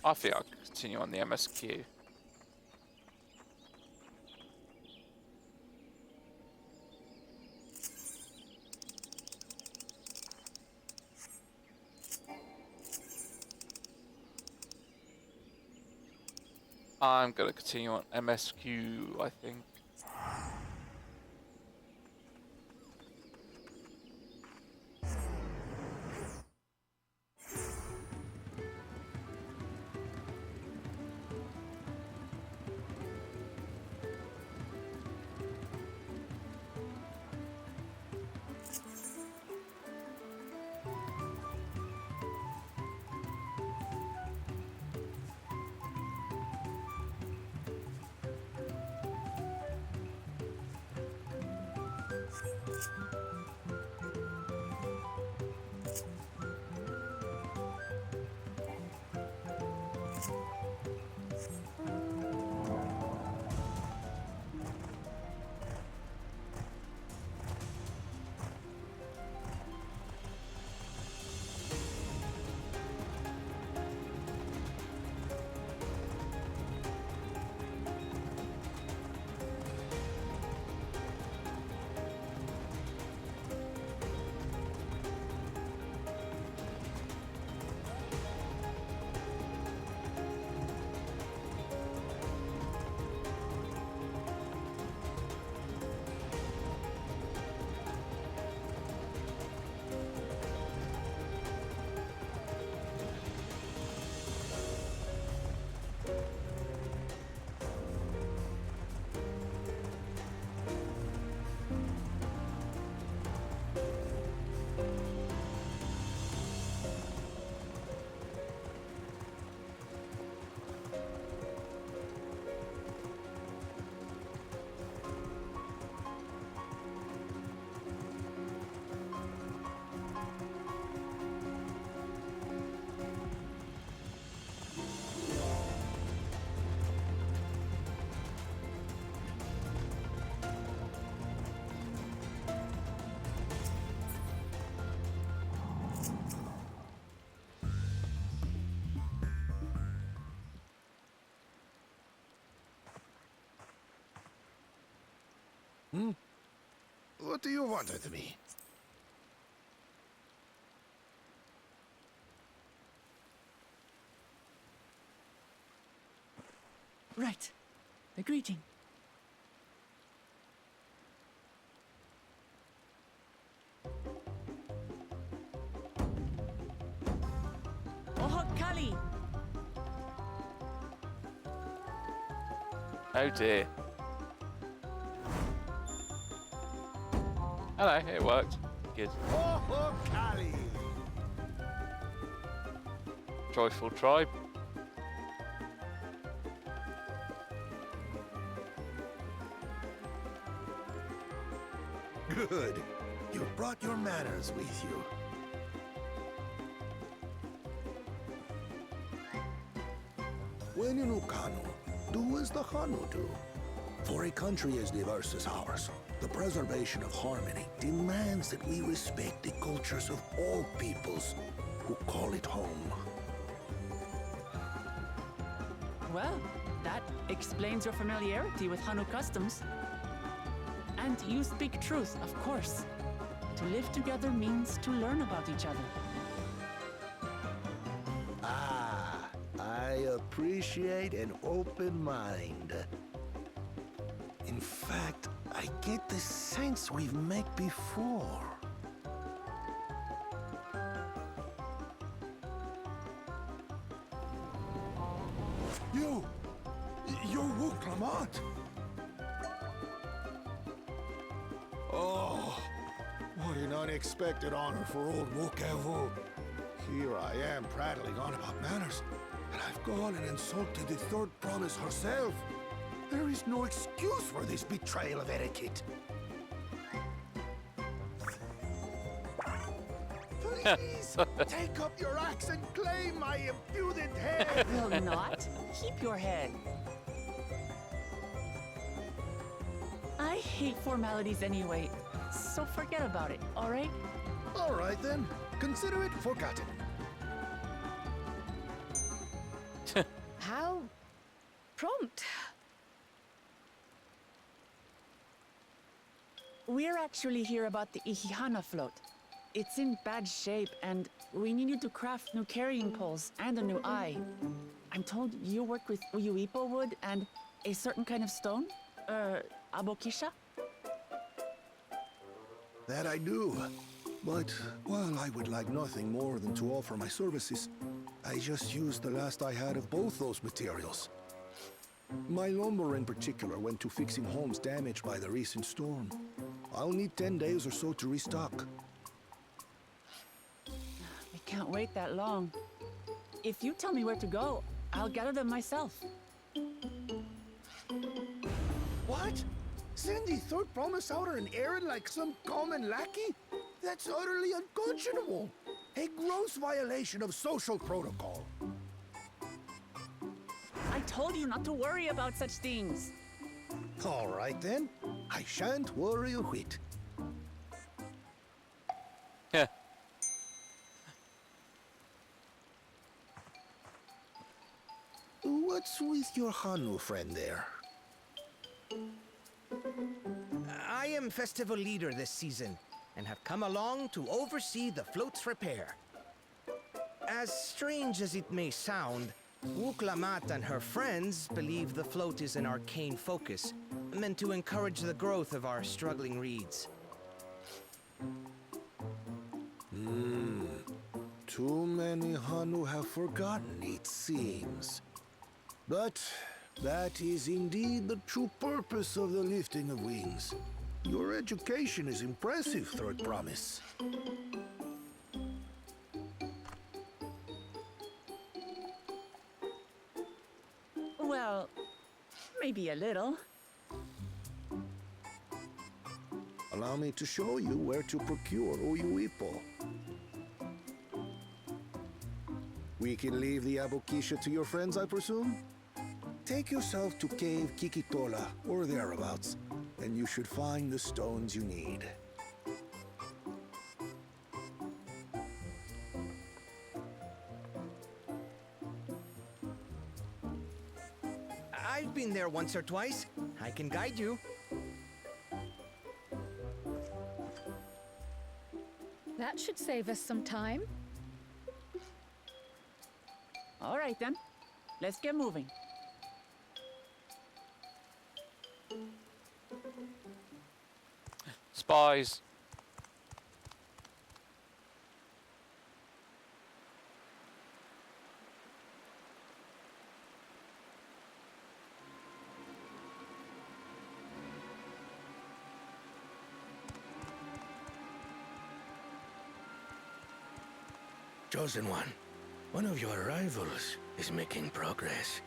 I think I'll continue on the MSQ. I'm going to continue on MSQ, I think. What do you want with me? Right. A greeting. Oh, Kali! Oh dear. Hello, it worked. Good. Oh, Kali! Joyful tribe. Good. You brought your manners with you. When you know Kanu, do as the Hanu do. For a country as diverse as ours, the preservation of harmony demands that we respect the cultures of all peoples who call it home. Well, that explains your familiarity with Hanu customs. And you speak truth, of course. To live together means to learn about each other. Ah, I appreciate an open mind. In fact, I get the sense we've met before. You're Wu Clement. Oh, what an unexpected honor for old Wukevu. Here I am prattling on about manners, and I've gone and insulted the third promise herself. There is no excuse for this betrayal of etiquette. Please, take up your axe and claim my impudent head. Will not. Keep your head. I hate formalities anyway, so forget about it, all right? All right then, consider it forgotten. How prompt. We're actually here about the Ihihana float. It's in bad shape, and we need you to craft new carrying poles and a new eye. I'm told you work with uyuipo wood and a certain kind of stone? Abokisha? That I do. But while I would like nothing more than to offer my services, I just used the last I had of both those materials. My lumber in particular went to fixing homes damaged by the recent storm. I'll need 10 days or so to restock. We can't wait that long. If you tell me where to go, I'll gather them myself. What? Send the third promise out on an errand like some common lackey? That's utterly unconscionable. A gross violation of social protocol. I told you not to worry about such things. All right then. I shan't worry a whit. Yeah. What's with your Hanu friend there? I am festival leader this season, and have come along to oversee the float's repair. As strange as it may sound, Wuklamat and her friends believe the float is an arcane focus, meant to encourage the growth of our struggling reeds. Too many Hanu have forgotten, it seems. But that is indeed the true purpose of the lifting of wings. Your education is impressive, Third Promise. Well, maybe a little. Allow me to show you where to procure Uyuipo. We can leave the Abokisha to your friends, I presume? Take yourself to Cave Kikitola, or thereabouts, and you should find the stones you need. I've been there once or twice. I can guide you. That should save us some time. All right then, let's get moving. Spies. Chosen one of your rivals is making progress.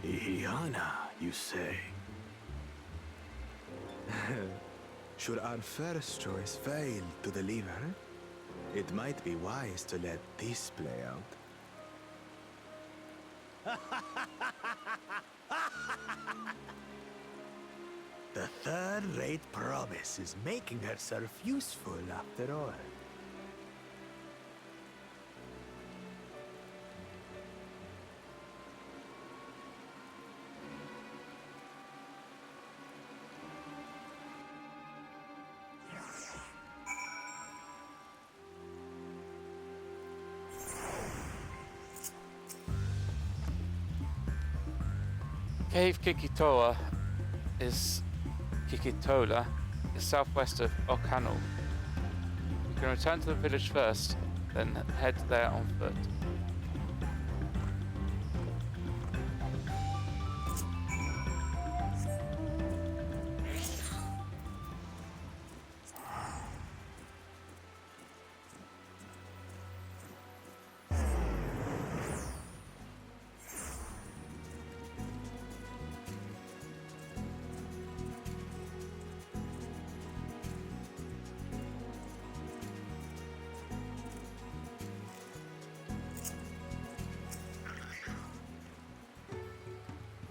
Ihihana, you say? Should our first choice fail to deliver, it might be wise to let this play out. The third-rate promise is making herself useful after all. Cave Kikitola is southwest of Okano. You can return to the village first, then head there on foot.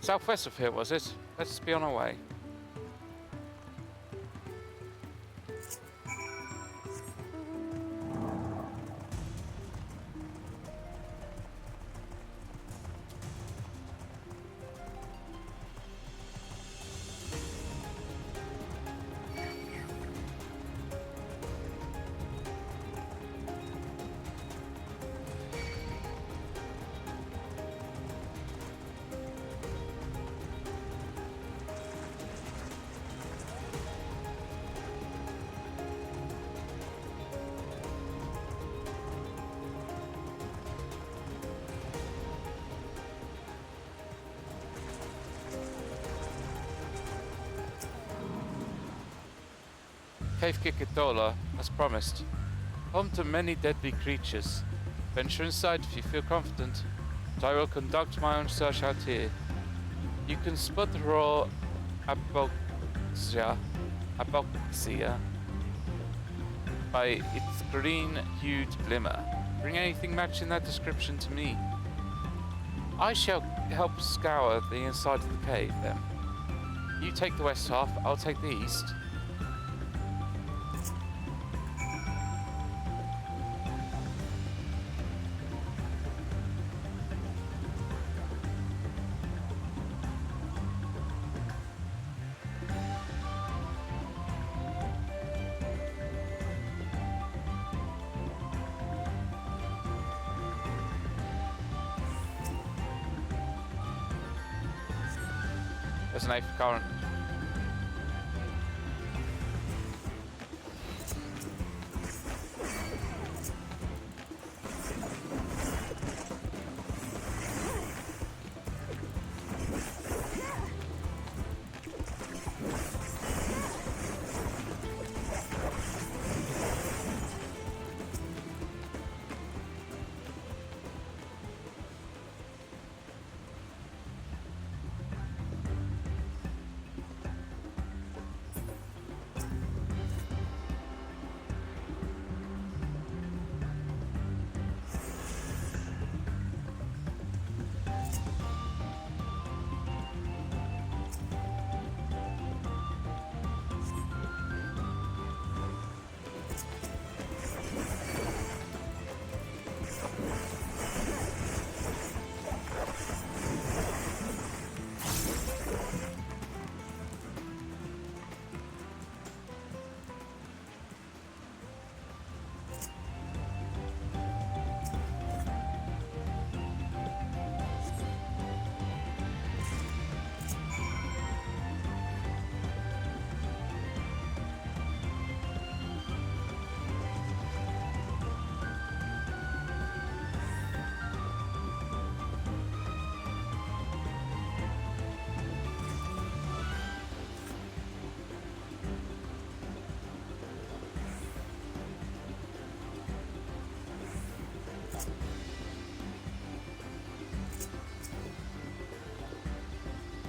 Southwest of here, was it? Let's be on our way. Cave Kikitola, as promised. Home to many deadly creatures. Venture inside if you feel confident, but I will conduct my own search out here. You can spot the raw apoxia by its green-hued glimmer. Bring anything matching that description to me. I shall help scour the inside of the cave, then. You take the west half, I'll take the east. There's an eighth current.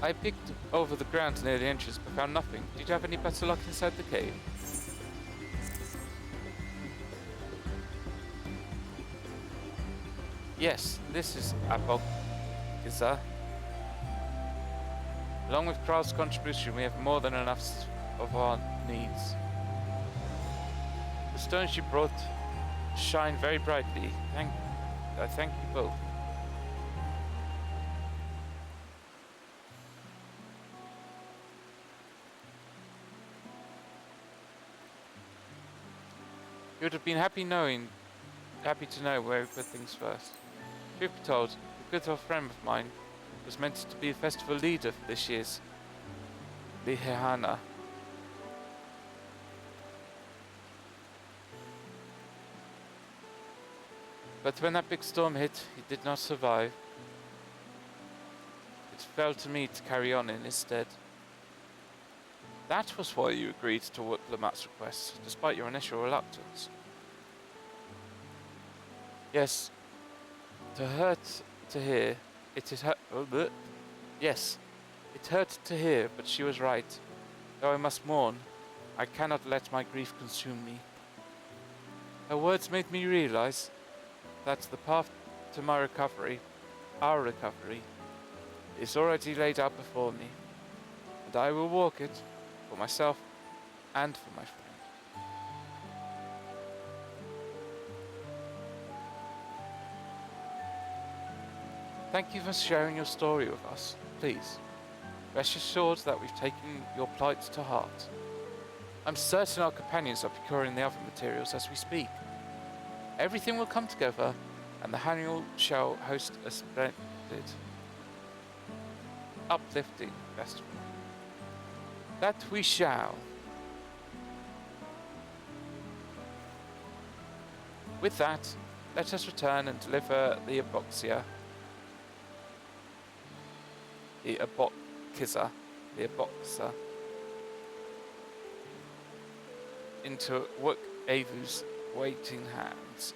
I picked over the ground near the entrance but found nothing. Did you have any better luck inside the cave? Yes, this is Apokiza. Along with Kral's contribution, we have more than enough of our needs. The stones you brought shine very brightly. I thank you both. You would have been happy to know where we put things first. Truth be told, a good old friend of mine was meant to be a festival leader for this year's Lihana. But when that big storm hit, he did not survive. It fell to me to carry on in his stead. That was why you agreed to Lamat's request, despite your initial reluctance. Yes, it hurt to hear, yes, it hurt to hear, but she was right. Though I must mourn, I cannot let my grief consume me. Her words made me realize that the path to my recovery, our recovery, is already laid out before me, and I will walk it for myself and for my friend. Thank you for sharing your story with us. Please, rest assured that we've taken your plight to heart. I'm certain our companions are procuring the other materials as we speak. Everything will come together, and the Haniel shall host a splendid, uplifting festival. That we shall. With that, let us return and deliver the aboxia. The aboxiza. The aboxa. Into Wook Avu's waiting hands.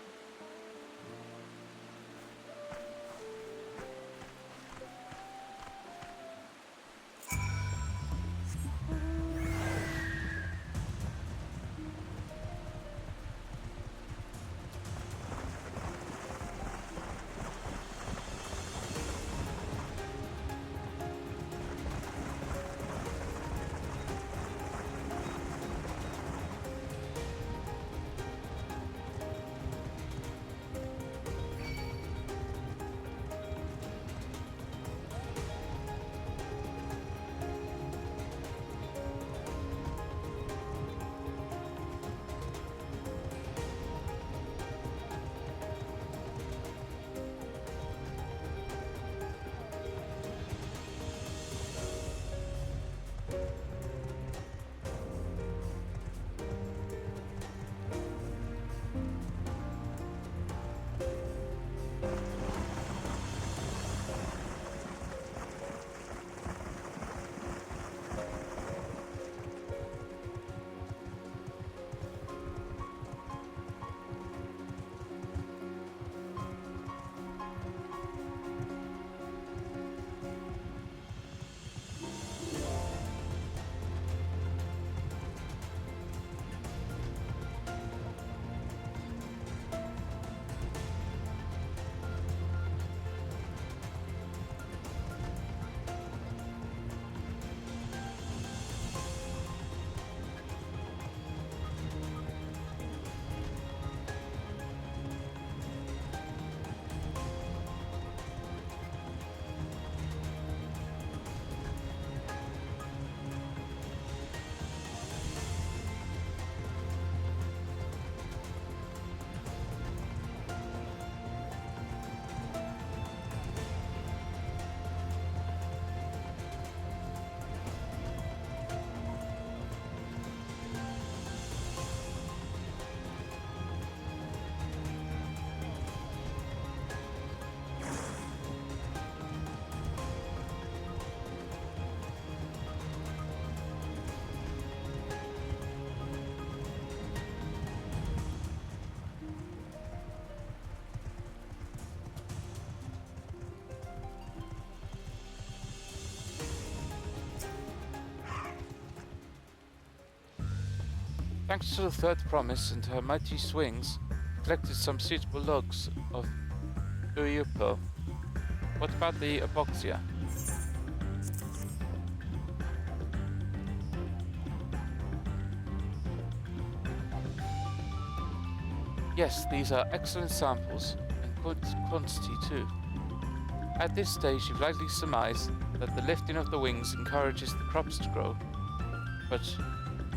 Thanks to the third promise and her mighty swings, collected some suitable logs of Uyupo. What about the aboxia? Yes, these are excellent samples, and good quantity too. At this stage, you've likely surmised that the lifting of the wings encourages the crops to grow, but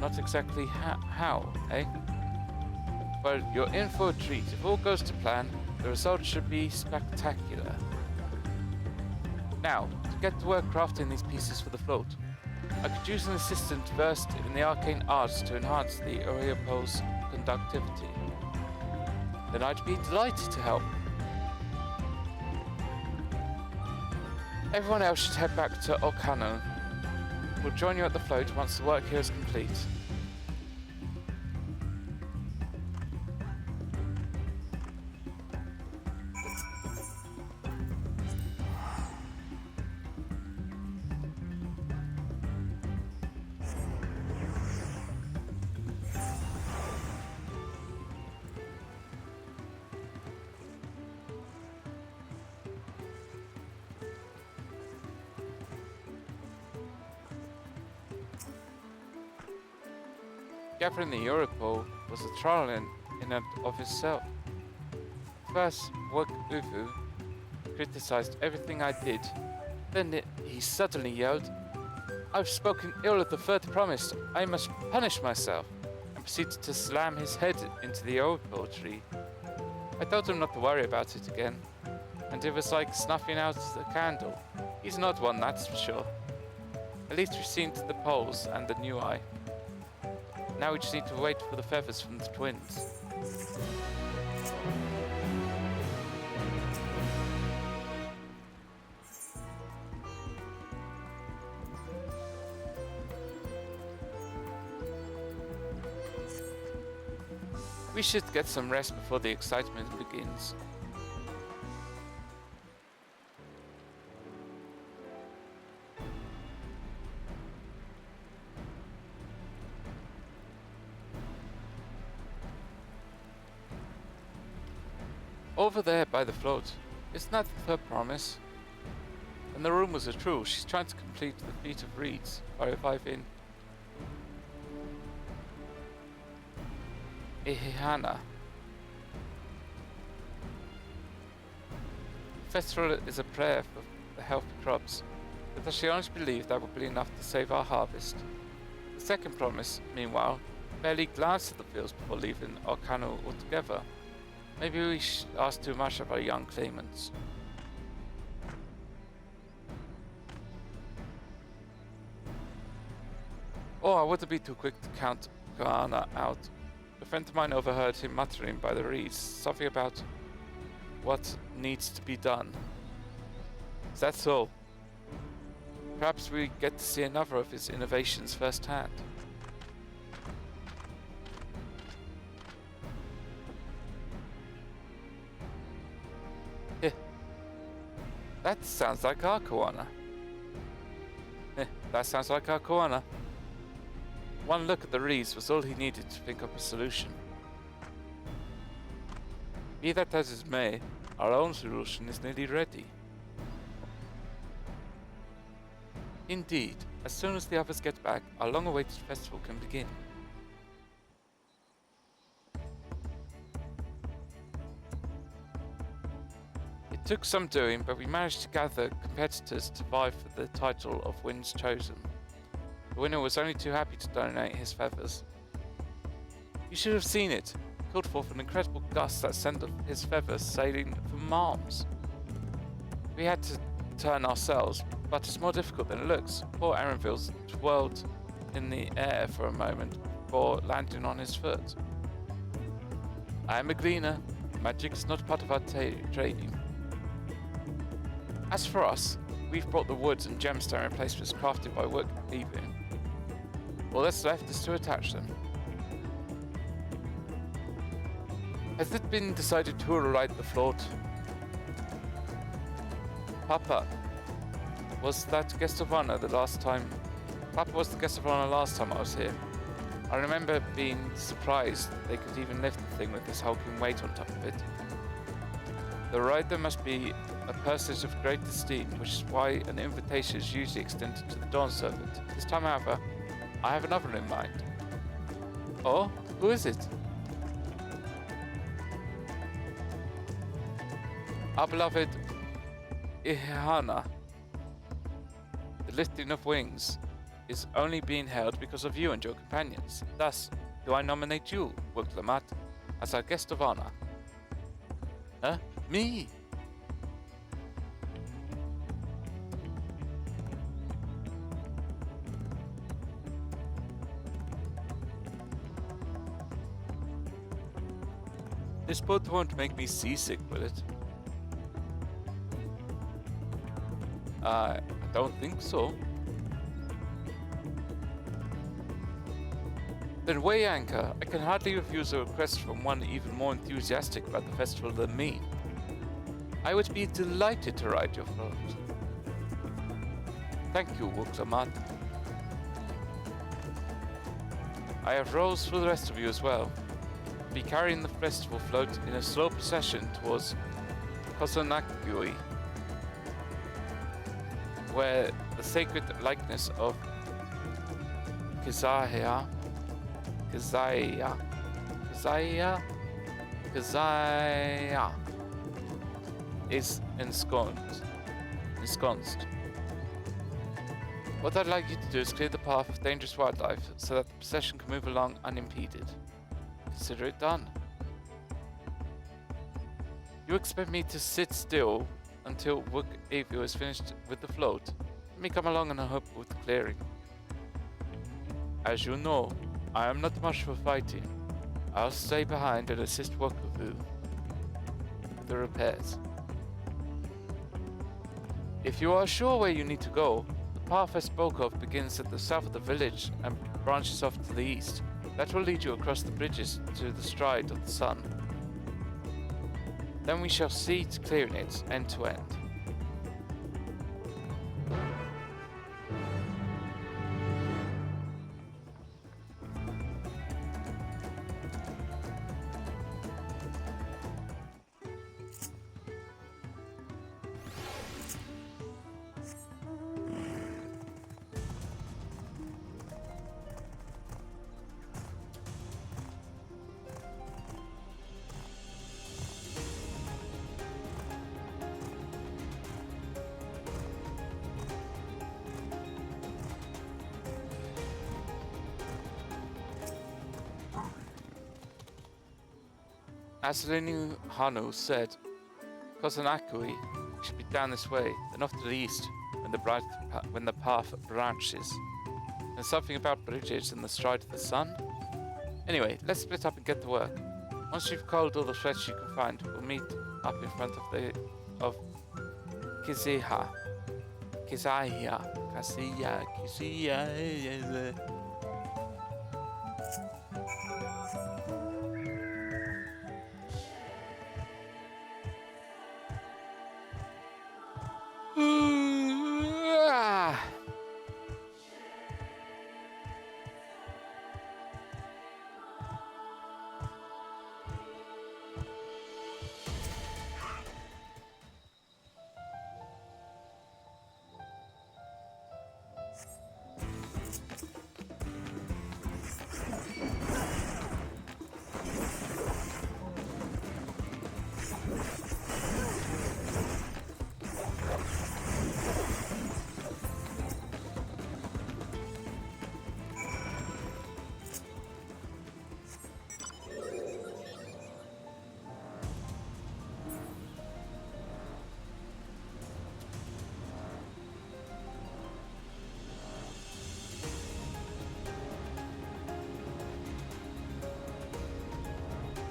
not exactly how, eh? Well, you're in for a treat. If all goes to plan, the result should be spectacular. Now, to get to work crafting these pieces for the float. I could use an assistant versed in the arcane arts to enhance the Oreopol's conductivity. Then I'd be delighted to help. Everyone else should head back to Okano. We'll join you at the float once the work here is complete. Gathering the Europol was a trial in and of itself. First, Uvu criticized everything I did. Then he suddenly yelled, "I've spoken ill of the third promise. I must punish myself," and proceeded to slam his head into the Europol tree. I told him not to worry about it again, and it was like snuffing out a candle. He's not one, that's for sure. At least we've seen to the poles and the new eye. Now we just need to wait for the feathers from the twins. We should get some rest before the excitement begins. Over there by the float, isn't that the third promise? And the rumors are true. She's trying to complete the feat of reeds by reviving Ihihana. The festival is a prayer for the healthy crops, but does she honestly believe that will be enough to save our harvest? The second promise, meanwhile, barely glanced at the fields before leaving Okano altogether. Maybe we asked too much of our young claimants. Or I wouldn't be too quick to count Kahana out. A friend of mine overheard him muttering by the reeds something about what needs to be done. Is that so? Perhaps we get to see another of his innovations firsthand. That sounds like our Koana. That sounds like our Koana. One look at the reeds was all he needed to think up a solution. Be that as it may, our own solution is nearly ready. Indeed, as soon as the others get back, our long-awaited festival can begin. It took some doing, but we managed to gather competitors to vie for the title of Winds Chosen. The winner was only too happy to donate his feathers. You should have seen it. It called forth an incredible gust that sent his feathers sailing from arms. We had to turn ourselves, but it's more difficult than it looks. Poor Erenville twirled in the air for a moment before landing on his foot. I am a gleaner. Magic is not part of our trading. As for us, we've brought the woods and gemstone replacements crafted by work weaving. All that's left is to attach them. Has it been decided who will ride the float? Papa was that guest of honor the last time. Papa was the guest of honor last time I was here. I remember being surprised they could even lift the thing with this hulking weight on top of it. The rider must be a personage of great esteem, which is why an invitation is usually extended to the Dawn Servant. This time, however, I have another in mind. Oh, who is it? Our beloved Ihihana. The lifting of wings is only being held because of you and your companions. Thus, do I nominate you, Wuklamat, as our guest of honor? Huh? Me? This boat won't make me seasick, will it? I don't think so. Then weigh anchor. I can hardly refuse a request from one even more enthusiastic about the festival than me. I would be delighted to ride your float. Thank you, Wuklamat. I have roles for the rest of you as well. Be carrying the festival float in a slow procession towards Kosonakui, where the sacred likeness of Kizahea Kazaya. Kazaya is ensconced. What I'd like you to do is clear the path of dangerous wildlife so that the procession can move along unimpeded. Consider it done. You expect me to sit still until Wook Avio is finished with the float? Let me come along and help with the clearing. As you know, I am not much for fighting. I'll stay behind and assist Wook with the repairs. If you are sure where you need to go, the path I spoke of begins at the south of the village and branches off to the east. That will lead you across the bridges to the stride of the sun. Then we shall see to clearing it end to end. As Linu Hanu said, Kosanakui should be down this way, then off to the east when the path branches. There's something about bridges and the stride of the sun. Anyway, let's split up and get to work. Once you've culled all the threads you can find, we'll meet up in front of Kiziha. Kizia.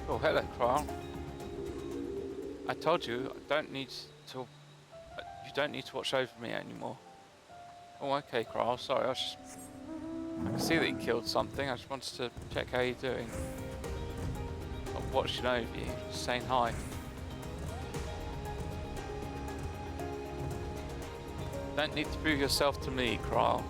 Oh, hello, Crown. I told you you don't need to watch over me anymore. Oh, okay, Crow. Sorry, I can see that you killed something. I just wanted to check how you're doing. Not watching over you, just saying hi. Don't need to prove yourself to me, Crow.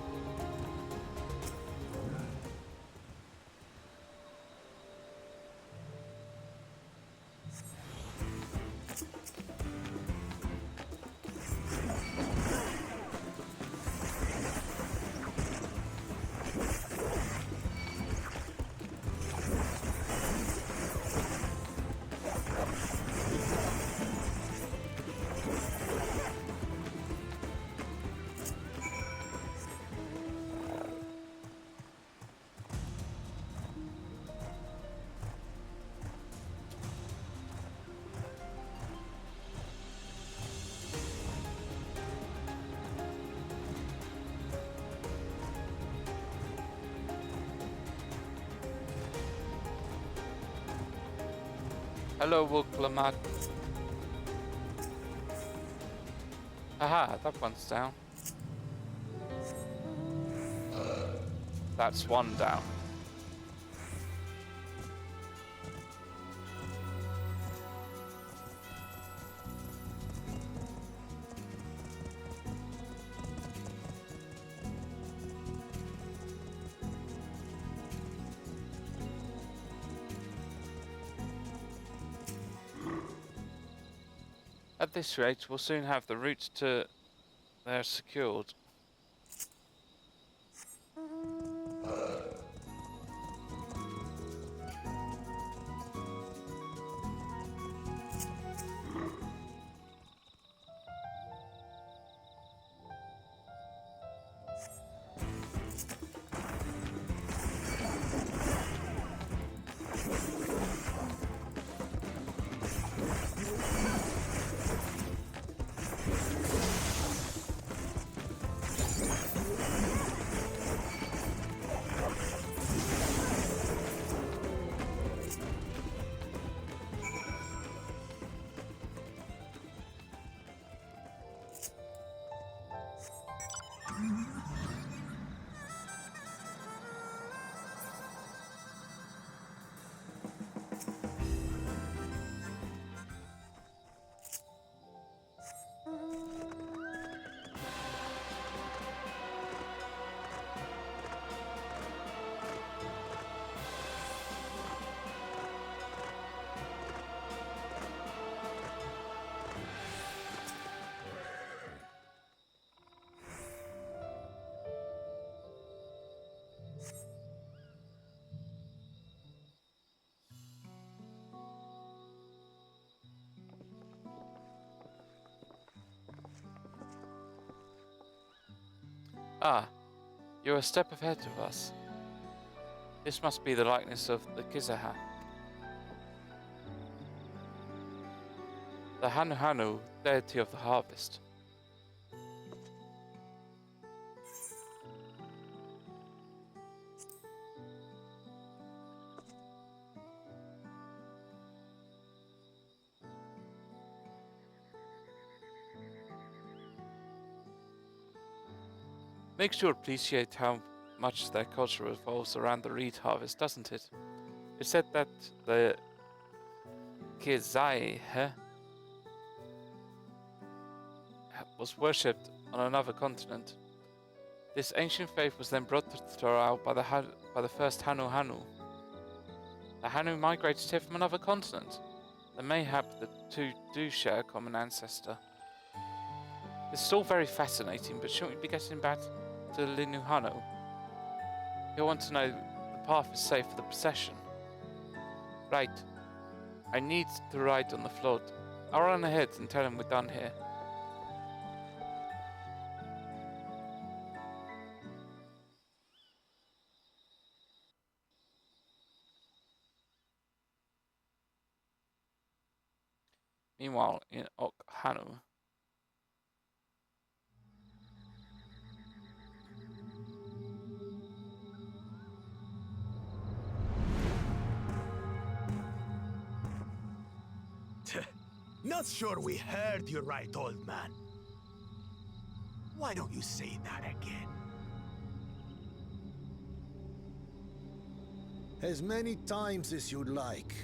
Hello, Wuglamat. Aha, that one's down. That's one down. At this rate, we'll soon have the route to there secured. Ah, you're a step ahead of us. This must be the likeness of the Kizaha. The Hanu Hanu, deity of the harvest. Makes you appreciate how much their culture revolves around the reed harvest, doesn't it? It's said that the Kizai was worshipped on another continent. This ancient faith was then brought to Dawntrail by the first Hanu Hanu. The Hanu migrated here from another continent, and mayhap the two do share a common ancestor. This is all very fascinating, but shouldn't we be getting back to Linu Hanu? He'll want to know the path is safe for the procession. Right. I need to ride on the float. I'll run ahead and tell him we're done here. Meanwhile, in Okhanu. Not sure we heard you right, old man. Why don't you say that again? As many times as you'd like.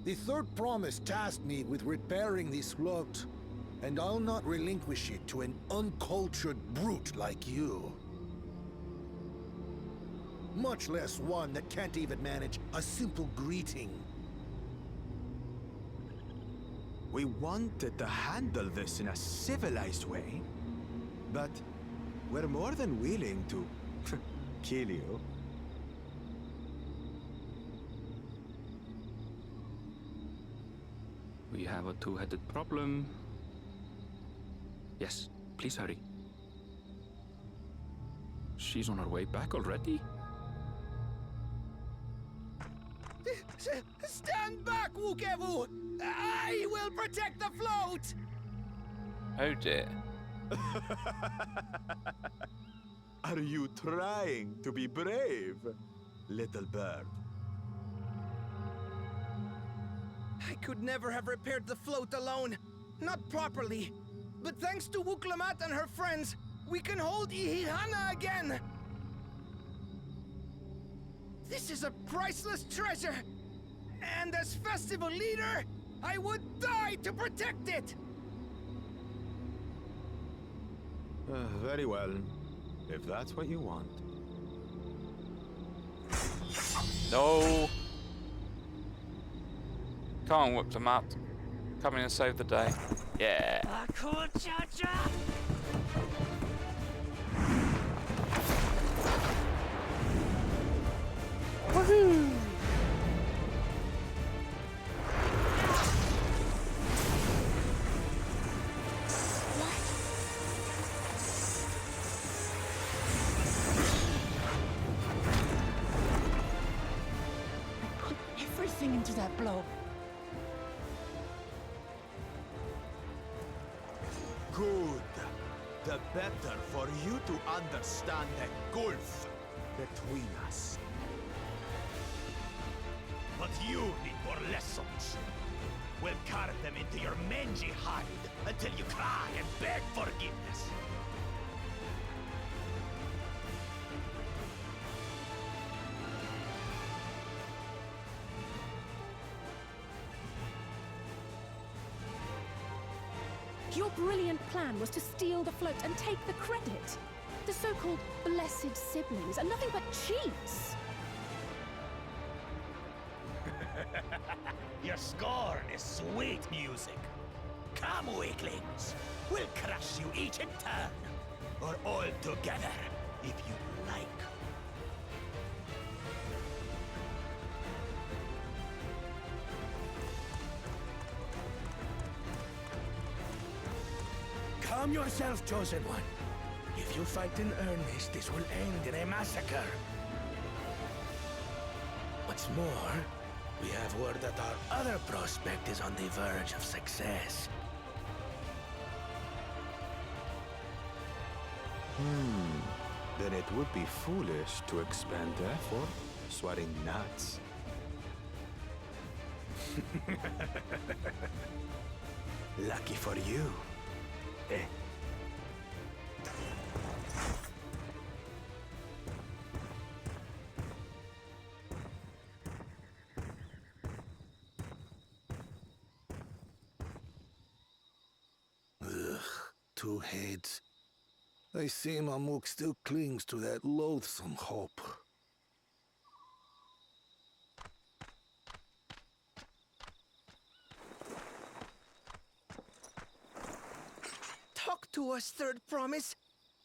The third promise tasked me with repairing this float, and I'll not relinquish it to an uncultured brute like you. Much less one that can't even manage a simple greeting. We wanted to handle this in a civilized way, but we're more than willing to kill you. We have a two-headed problem. Yes, please hurry. She's on her way back already? Stand back, Wookevu! I will protect the float! Oh dear. Are you trying to be brave, little bird? I could never have repaired the float alone. Not properly. But thanks to Wuklamat and her friends, we can hold Ihihana again! This is a priceless treasure! And as festival leader, I would die to protect it! Very well. If that's what you want. No. Come on, whip them out. Come in and save the day. Yeah. Woohoo! Put everything into that blow. Good. The better for you to understand the gulf between us. But you need more lessons. We'll carve them into your mangy hide until you cry and beg forgiveness. Your brilliant plan was to steal the float and take the credit. The so-called blessed siblings are nothing but cheats. Your scorn is sweet music. Come, weaklings. We'll crush you each in turn. Or all together, if you like. Calm yourself, Chosen One. If If you fight in earnest, this will end in a massacre. What's more, we have word that our other prospect is on the verge of success. Then it would be foolish to expend effort sweating nuts. Lucky for you. Eh? Ugh, two heads. I see Mamuk still clings to that loathsome hope. Talk to us, Third Promise.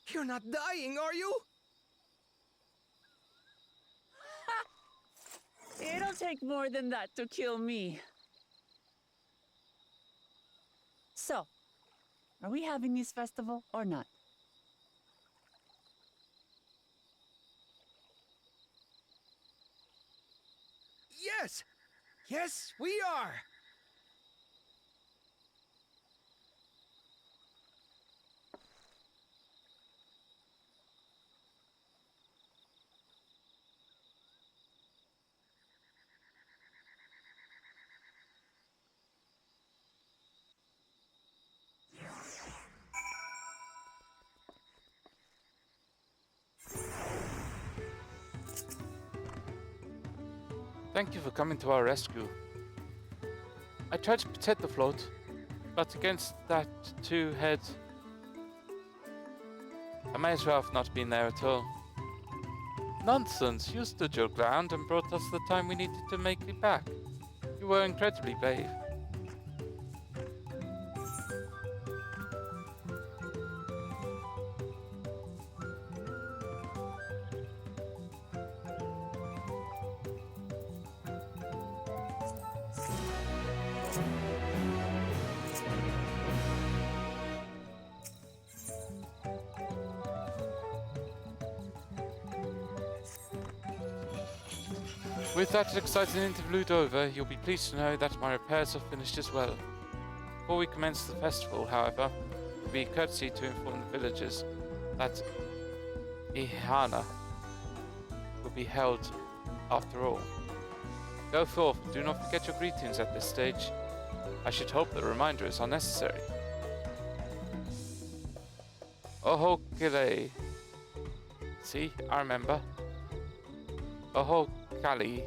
You're not dying, are you? It'll take more than that to kill me. So, are we having this festival or not? Yes! Yes, we are! Thank you for coming to our rescue. I tried to protect the float, but against that two-head, I may as well have not been there at all. Nonsense! You stood your ground and brought us the time we needed to make it back. You were incredibly brave. With that exciting interlude over, you'll be pleased to know that my repairs are finished as well. Before we commence the festival, however, it will be a courtesy to inform the villagers that Ihana will be held after all. Go forth, do not forget your greetings at this stage. I should hope the reminder is unnecessary. Oho Kile. See, I remember. Oho Kali.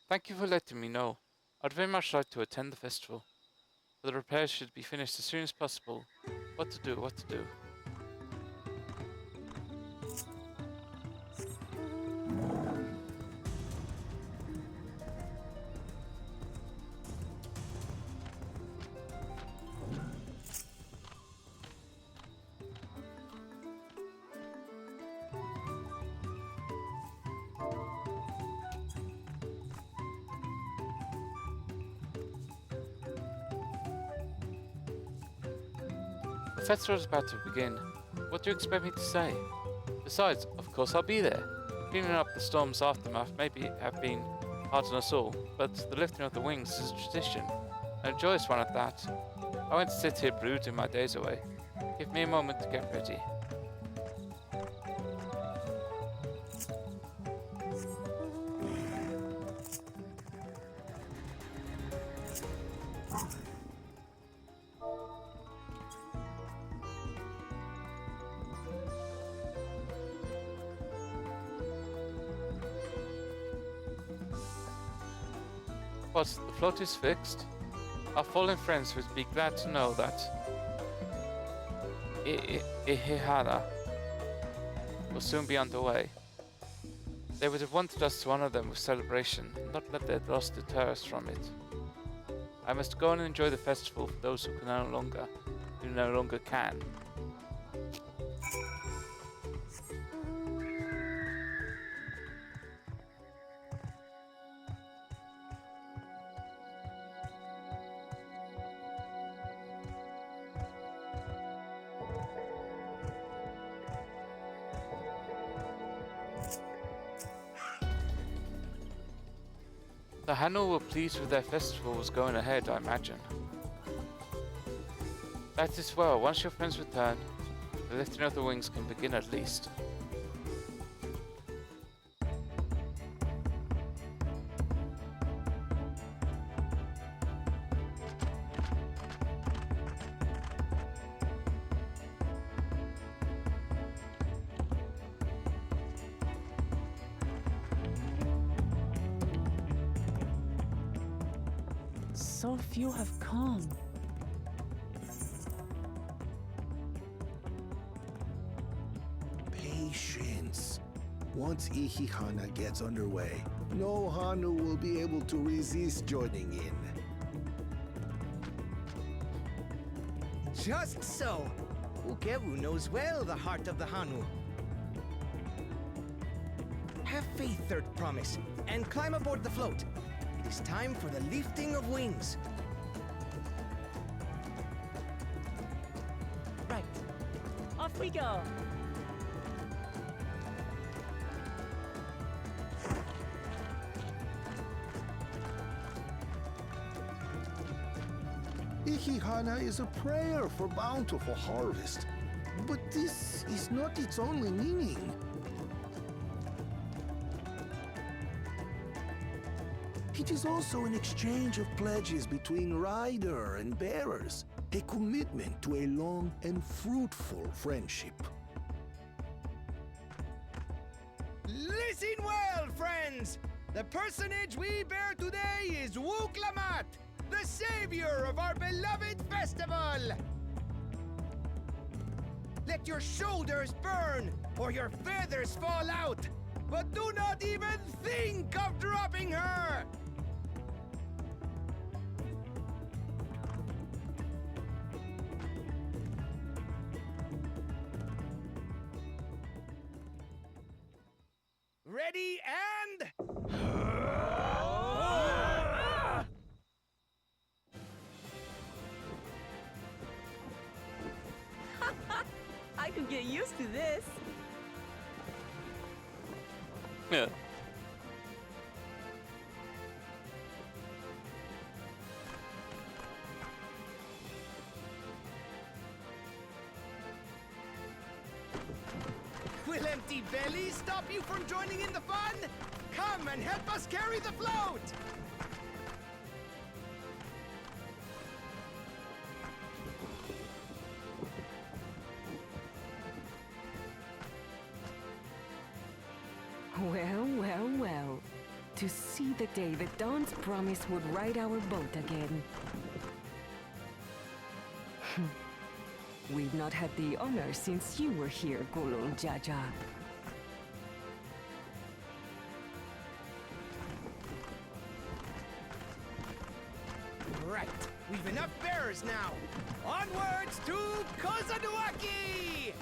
Thank you for letting me know. I'd very much like to attend the festival. But the repairs should be finished as soon as possible. What to do, what to do. The festival is about to begin. What do you expect me to say? Besides, of course I'll be there. Cleaning up the storm's aftermath may have been hard on us all, but the lifting of the wings is a tradition, and a joyous one at that. I won't sit here brooding my days away. Give me a moment to get ready. But the float is fixed. Our fallen friends would be glad to know that Ihihana will soon be underway. They would have wanted us to honor them with celebration, not let their loss deter us from it. I must go and enjoy the festival for those who no longer can. The Hanu were pleased with their festival was going ahead, I imagine. That is well. Once your friends return, the lifting of the wings can begin at least. So few have come. Patience. Once Ihihana gets underway, no Hanu will be able to resist joining in. Just so. Ukeru knows well the heart of the Hanu. Have faith, Third Promise, and climb aboard the float. It is time for the lifting of wings. Right. Off we go. Ihihana is a prayer for bountiful harvest. But this is not its only meaning. It is also an exchange of pledges between rider and bearers, a commitment to a long and fruitful friendship. Listen well, friends! The personage we bear today is Wooklamat, the savior of our beloved festival! Let your shoulders burn, or your feathers fall out, but do not even think of dropping her! Ready and... I could get used to this. Yeah. Will empty bellies stop you from joining in the fun? Come and help us carry the float! Well, well, well. To see the day that Dawn's promise would ride our boat again. We've not had the honor since you were here, Gulul Jaja. Right, we've enough bearers now. Onwards to Kozaduaki!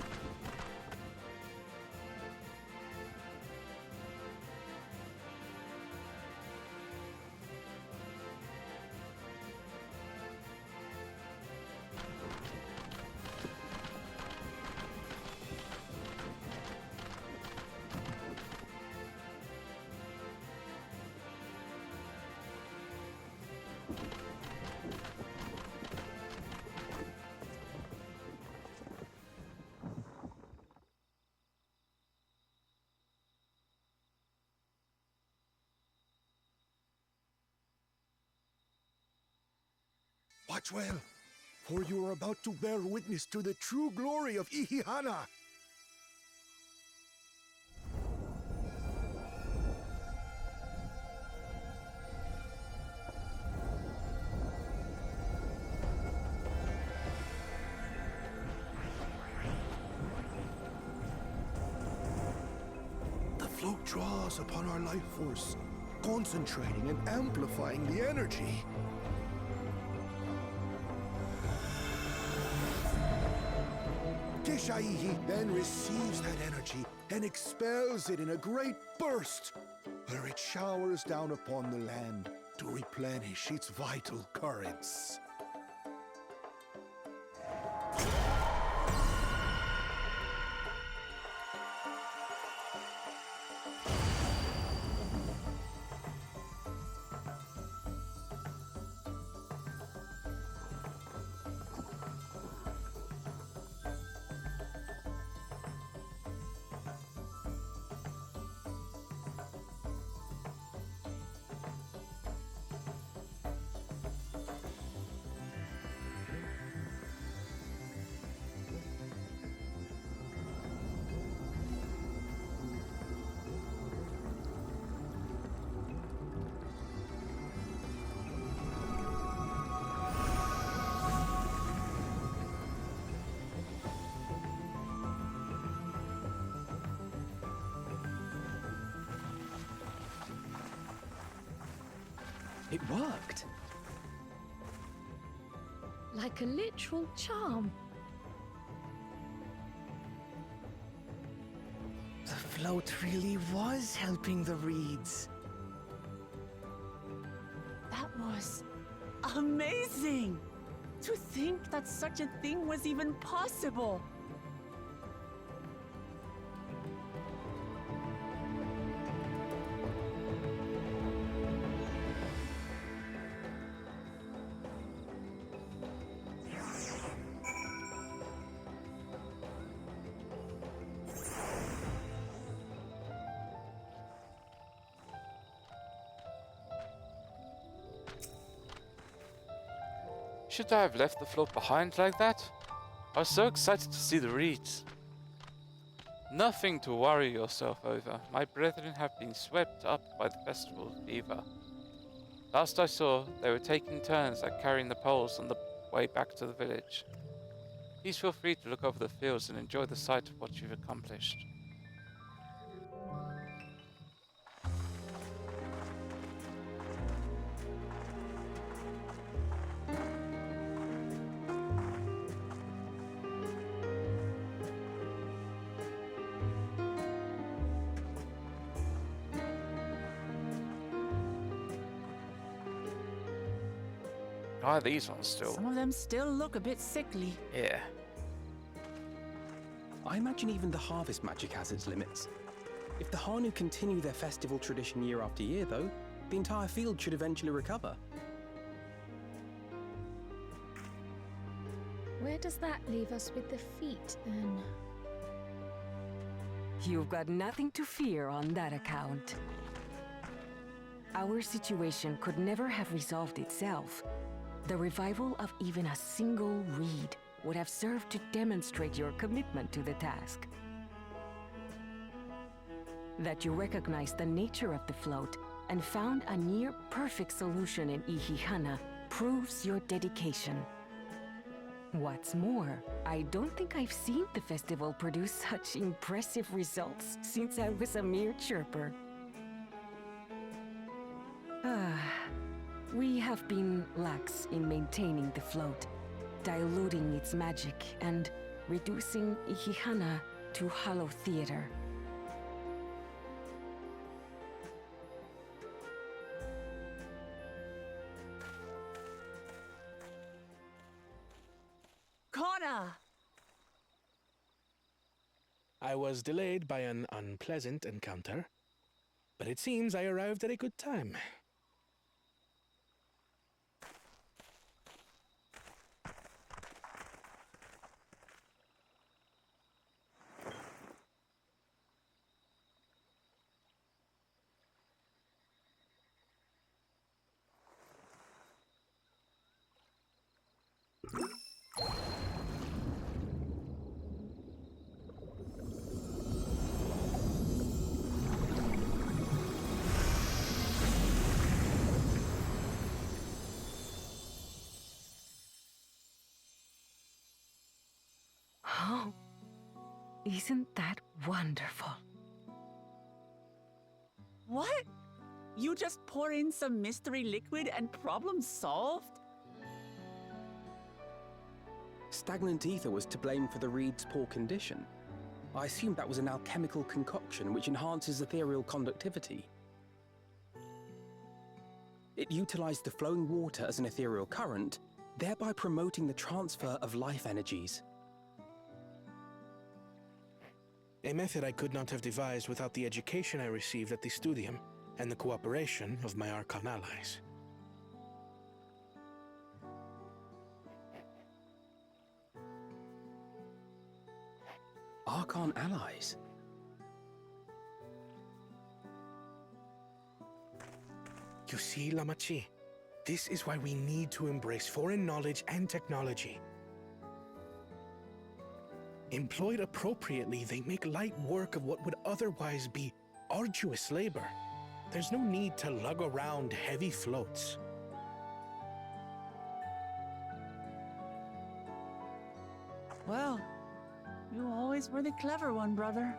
Watch well, for you are about to bear witness to the true glory of Ihihana. float draws upon our life force, concentrating and amplifying the energy. Keshaihi then receives that energy and expels it in a great burst, where it showers down upon the land to replenish its vital currents. It worked. Like a literal charm. The float really was helping the reeds. That was amazing! To think that such a thing was even possible! Should I have left the float behind like that? I was so excited to see the reeds. Nothing to worry yourself over. My brethren have been swept up by the festival fever. Last I saw, they were taking turns at carrying the poles on the way back to the village. Please feel free to look over the fields and enjoy the sight of what you've accomplished. Ah, these ones still. Some of them still look a bit sickly. Yeah. I imagine even the harvest magic has its limits. If the Hanu continue their festival tradition year after year, though, the entire field should eventually recover. Where does that leave us with the feet, then? You've got nothing to fear on that account. Our situation could never have resolved itself. The revival of even a single reed would have served to demonstrate your commitment to the task. That you recognized the nature of the float and found a near-perfect solution in Ihihana proves your dedication. What's more, I don't think I've seen the festival produce such impressive results since I was a mere chirper. We have been lax in maintaining the float, diluting its magic and reducing Ihihana to hollow theater. Connor! I was delayed by an unpleasant encounter, but it seems I arrived at a good time. Oh, isn't that wonderful? What? You just pour in some mystery liquid and problem solved? Stagnant ether was to blame for the reed's poor condition. I assumed that was an alchemical concoction which enhances ethereal conductivity. It utilized the flowing water as an ethereal current, thereby promoting the transfer of life energies. A method I could not have devised without the education I received at the studium and the cooperation of my Archon allies. Archon allies? You see, Lamachi, this is why we need to embrace foreign knowledge and technology. Employed appropriately, they make light work of what would otherwise be arduous labor. There's no need to lug around heavy floats. Well, you always were the clever one, brother.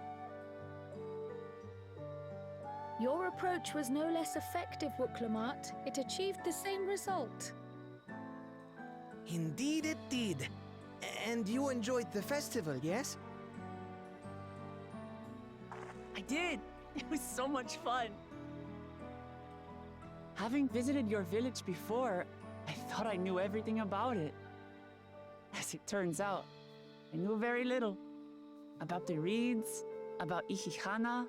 Your approach was no less effective, Wooklamat. It achieved the same result. Indeed it did. And you enjoyed the festival, yes? I did. It was so much fun. Having visited your village before, I thought I knew everything about it. As it turns out, I knew very little. About the reeds, about Ihihana.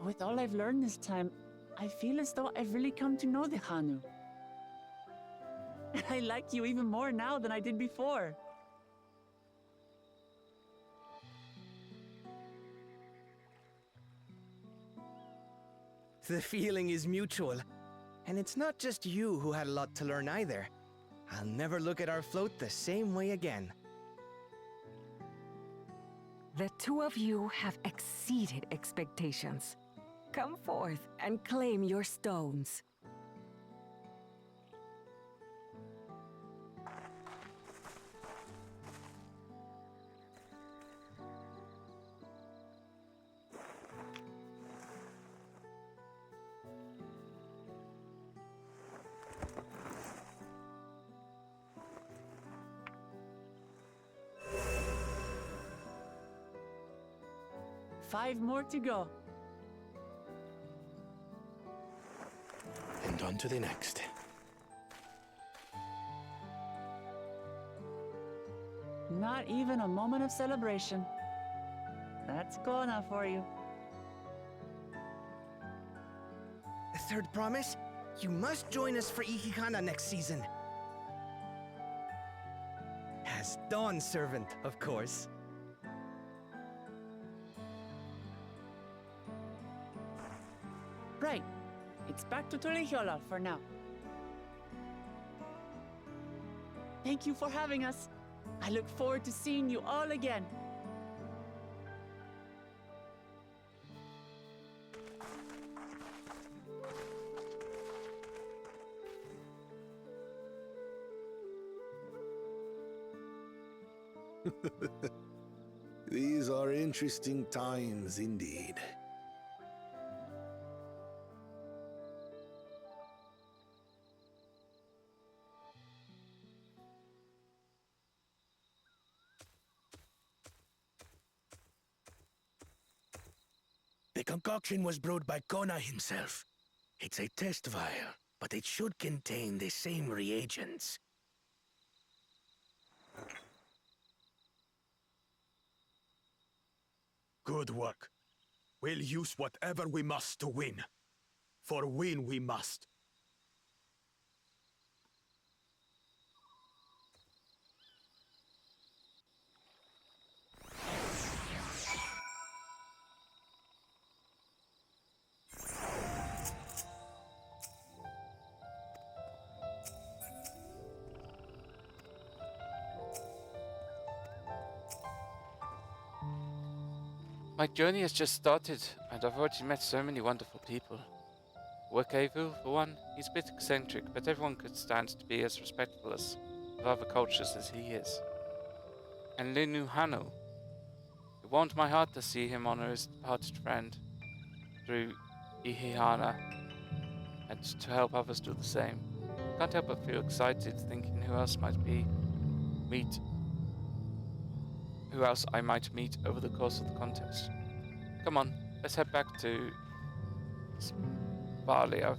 With all I've learned this time, I feel as though I've really come to know the Hanu. And I like you even more now than I did before. The feeling is mutual. And it's not just you who had a lot to learn either. I'll never look at our float the same way again. The two of you have exceeded expectations. Come forth and claim your stones. Five more to go. And on to the next. Not even a moment of celebration. That's Kona for you. Third promise? You must join us for Ihihana next season. As Dawn Servant, of course. Right. It's back to Torihiola for now. Thank you for having us. I look forward to seeing you all again. These are interesting times indeed. The concoction was brewed by Kona himself. It's a test vial, but it should contain the same reagents. Good work. We'll use whatever we must to win. For win we must. My journey has just started, and I've already met so many wonderful people. Wakevu, for one, he's a bit eccentric, but everyone could stand to be as respectful of other cultures as he is. And Linu Hano, It warmed my heart to see him honor his departed friend through Ihihana, and to help others do the same. Can't help but feel excited thinking who else I might meet over the course of the contest. Come on, let's head back to Slyloris.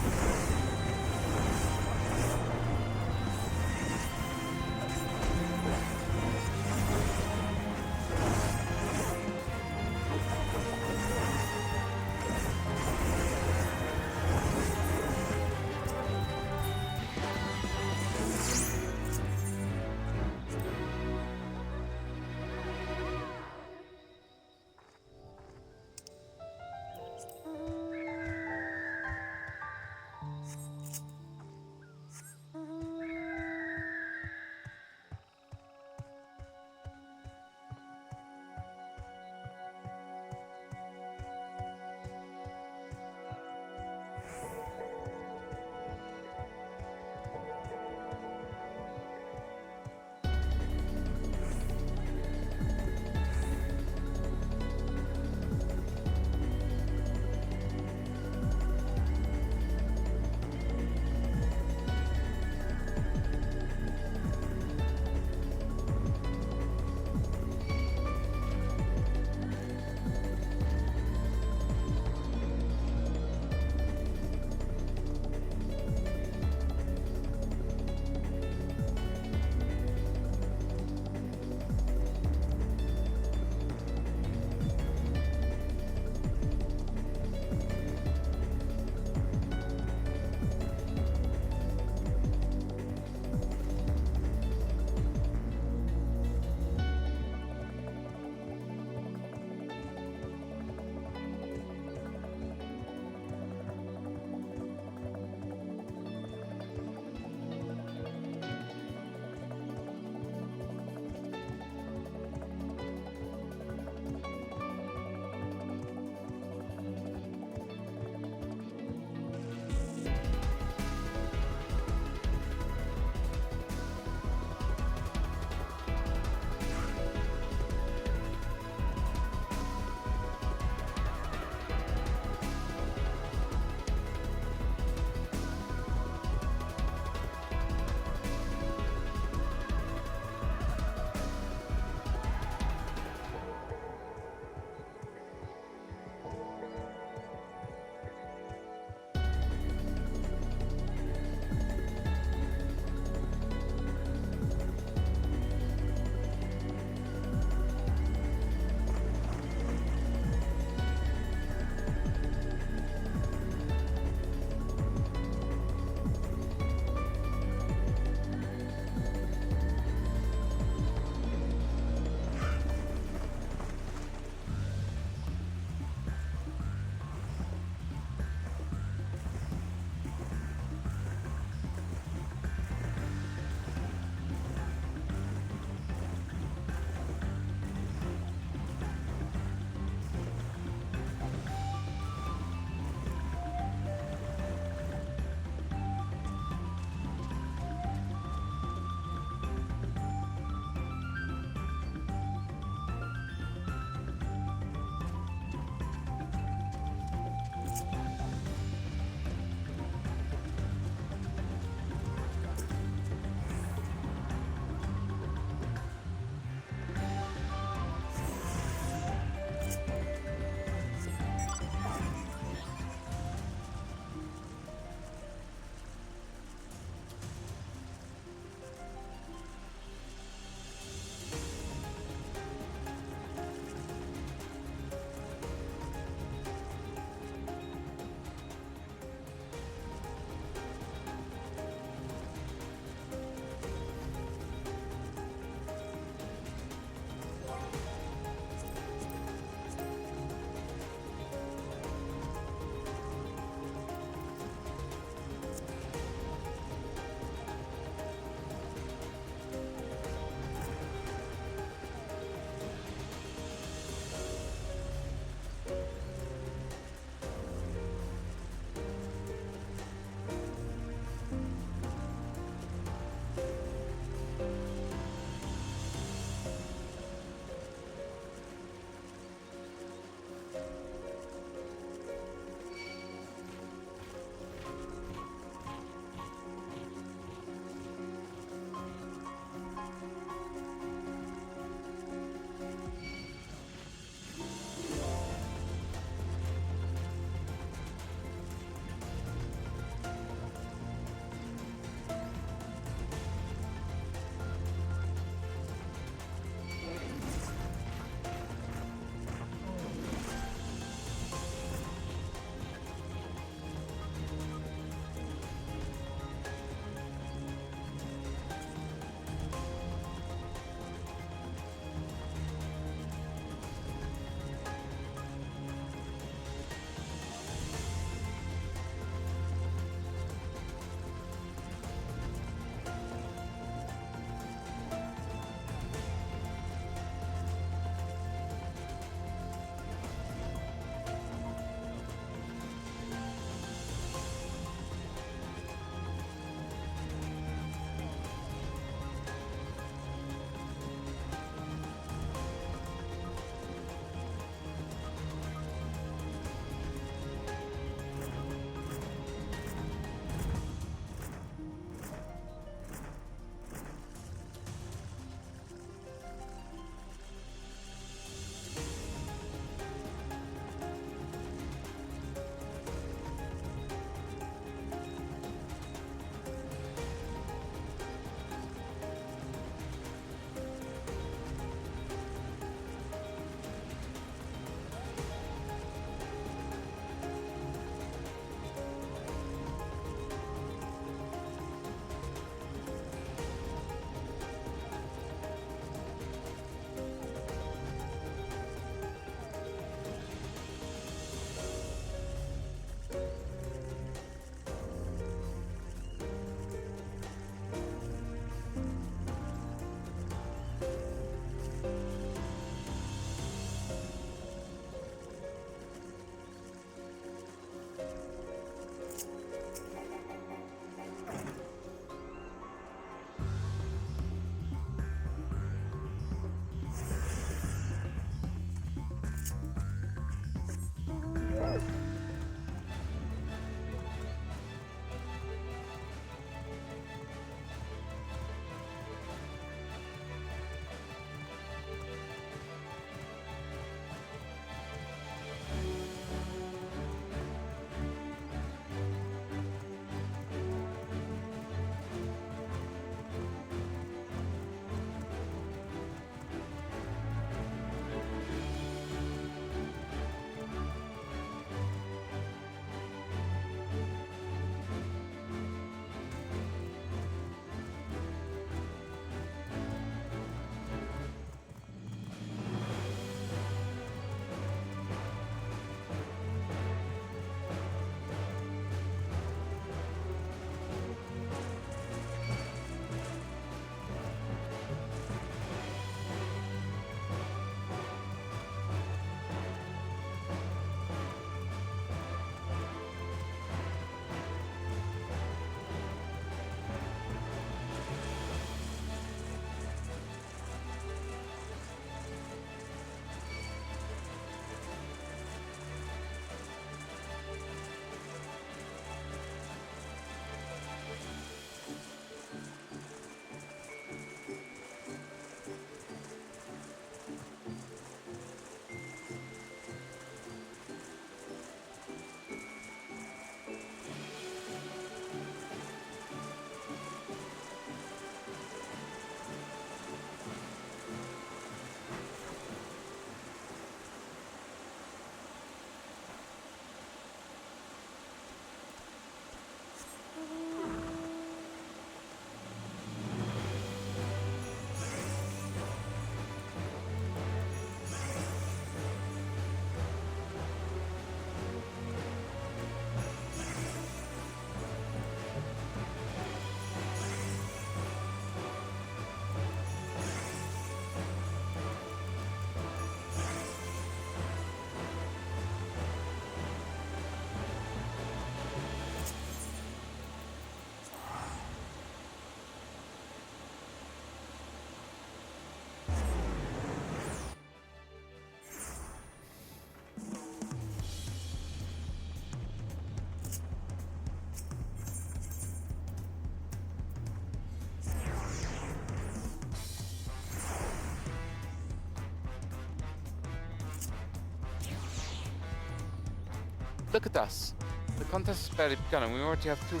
Look at us. The contest has barely begun and we already have 2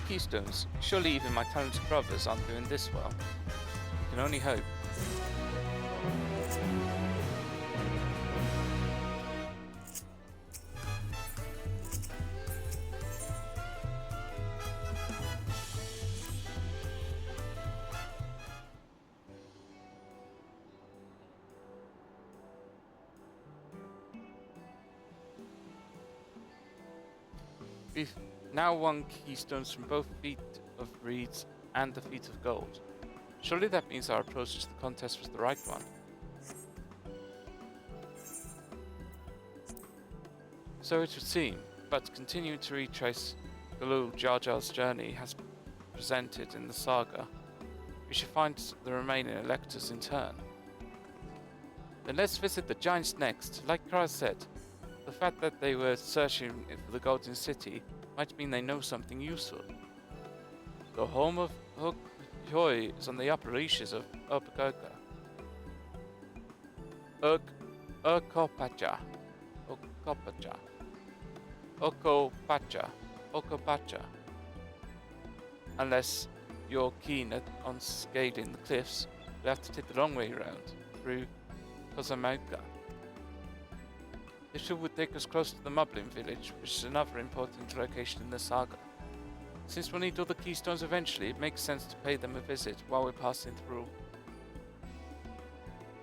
keystones. Surely even my talented brothers aren't doing this well. We can only hope. We've now won keystones from both Feet of Reeds and the Feet of Gold. Surely that means our approach to the contest was the right one. So it would seem, but continuing to retrace goooo Jar Jar's journey has presented in the saga, we should find the remaining electors in turn. Then let's visit the giants next. Like Kara said, the fact that they were searching for the Golden City might mean they know something useful. The home of Hoi is on the upper reaches of Urpagoga. Okopacha. Unless you're keen on scaling the cliffs, you'll have to take the long way around, through Kozamauka. This route would take us close to the Mublin village, which is another important location in the saga. Since we'll need all the keystones eventually, it makes sense to pay them a visit while we're passing through.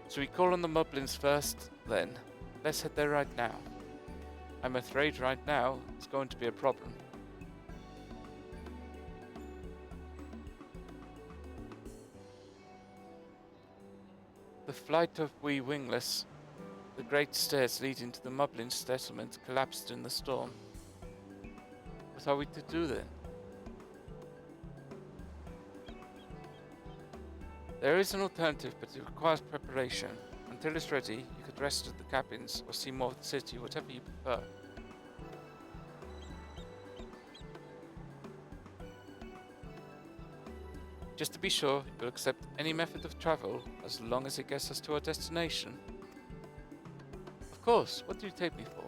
So we call on the Mublins first, then. Let's head there right now. I'm afraid right now it's going to be a problem. The flight of we wingless. The great stairs leading to the Mublin settlement collapsed in the storm. What are we to do then? There is an alternative, but it requires preparation. Until it's ready, you could rest at the cabins or see more of the city, whatever you prefer. Just to be sure, you'll accept any method of travel as long as it gets us to our destination. Of course, what do you take me for?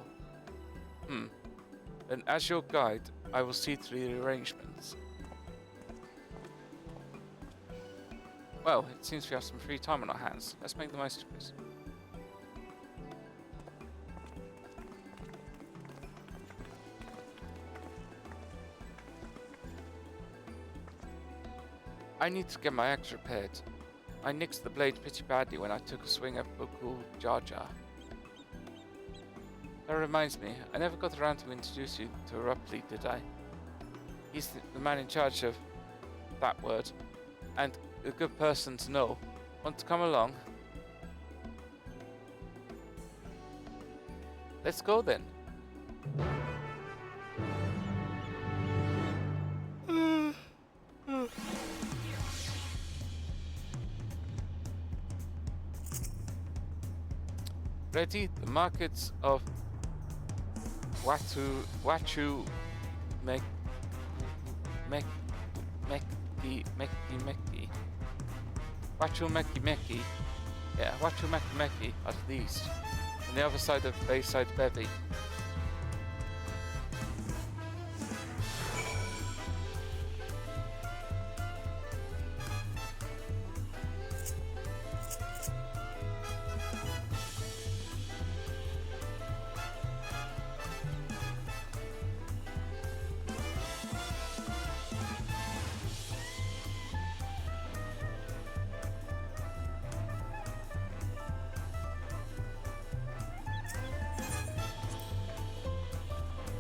Then as your guide, I will see to the arrangements. Well, it seems we have some free time on our hands. Let's make the most of it. I need to get my axe repaired. I nicked the blade pretty badly when I took a swing at goooo Jar Jar. That reminds me, I never got around to introduce you to Rupley, did I? He's the man in charge of that word, and a good person to know. Want to come along? Let's go then. Ready? The markets of Watu Meki. Watu Meki. Yeah, Watu Meki are to the east, on the other side of Bayside Bevy.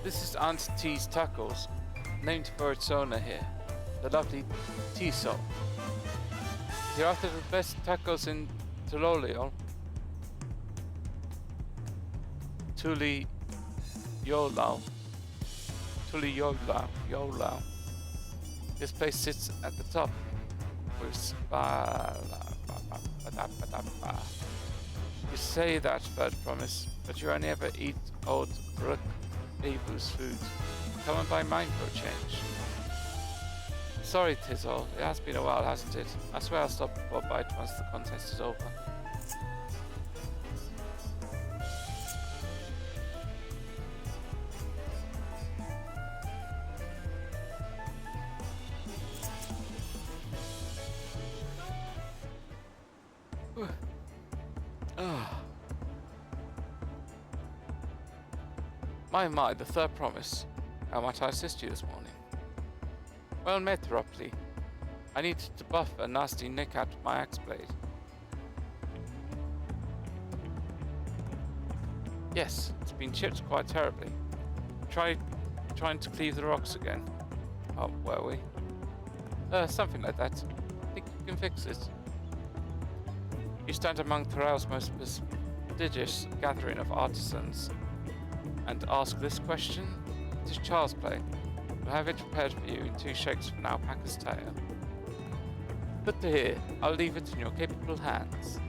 This is Aunt T's Tacos, named for its owner here, the lovely T-Soul. If you're after the best tacos in Tololio, Tuli Yolau. This place sits at the top. With you say that, Bird Promise, but you only ever eat old Rook Ebu's food. Come and buy mine for a change. Sorry, Tizzle, it has been a while, hasn't it? I swear I'll stop before bite once the contest is over. My, the third promise. How might I assist you this morning? Well met, Ropley. I need to buff a nasty nick out of my axe blade. Yes, it's been chipped quite terribly. Trying to cleave the rocks again. Oh, were we? Something like that. Think you can fix it? You stand among Thorel's most prestigious gathering of artisans and ask this question? It is child's play. We'll have it prepared for you in 2 shakes of an alpaca's tail. Good to hear. I'll leave it in your capable hands.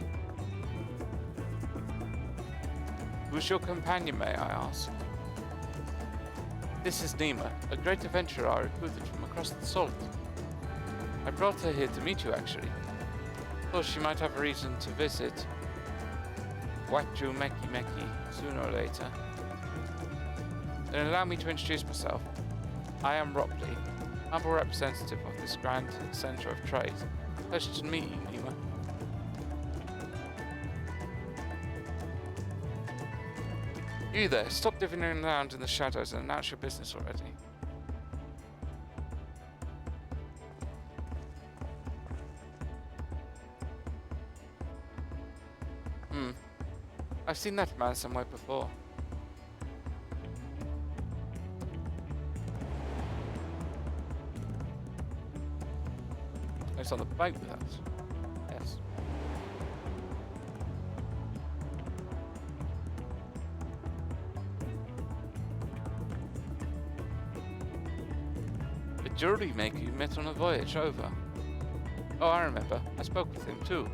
Who's your companion, may I ask? This is Nima, a great adventurer I recruited from across the salt. I brought her here to meet you, actually. Thought she might have a reason to visit Watu Meki Meki sooner or later. Then allow me to introduce myself. I am Ropley, humble representative of this grand centre of trade. Pleasure to meet you, Nima. You there, stop divvying around in the shadows and announce your business already. I've seen that man somewhere before. It's on the boat with us. Yes. The jewelry maker you met on a voyage over. Oh, I remember. I spoke with him too.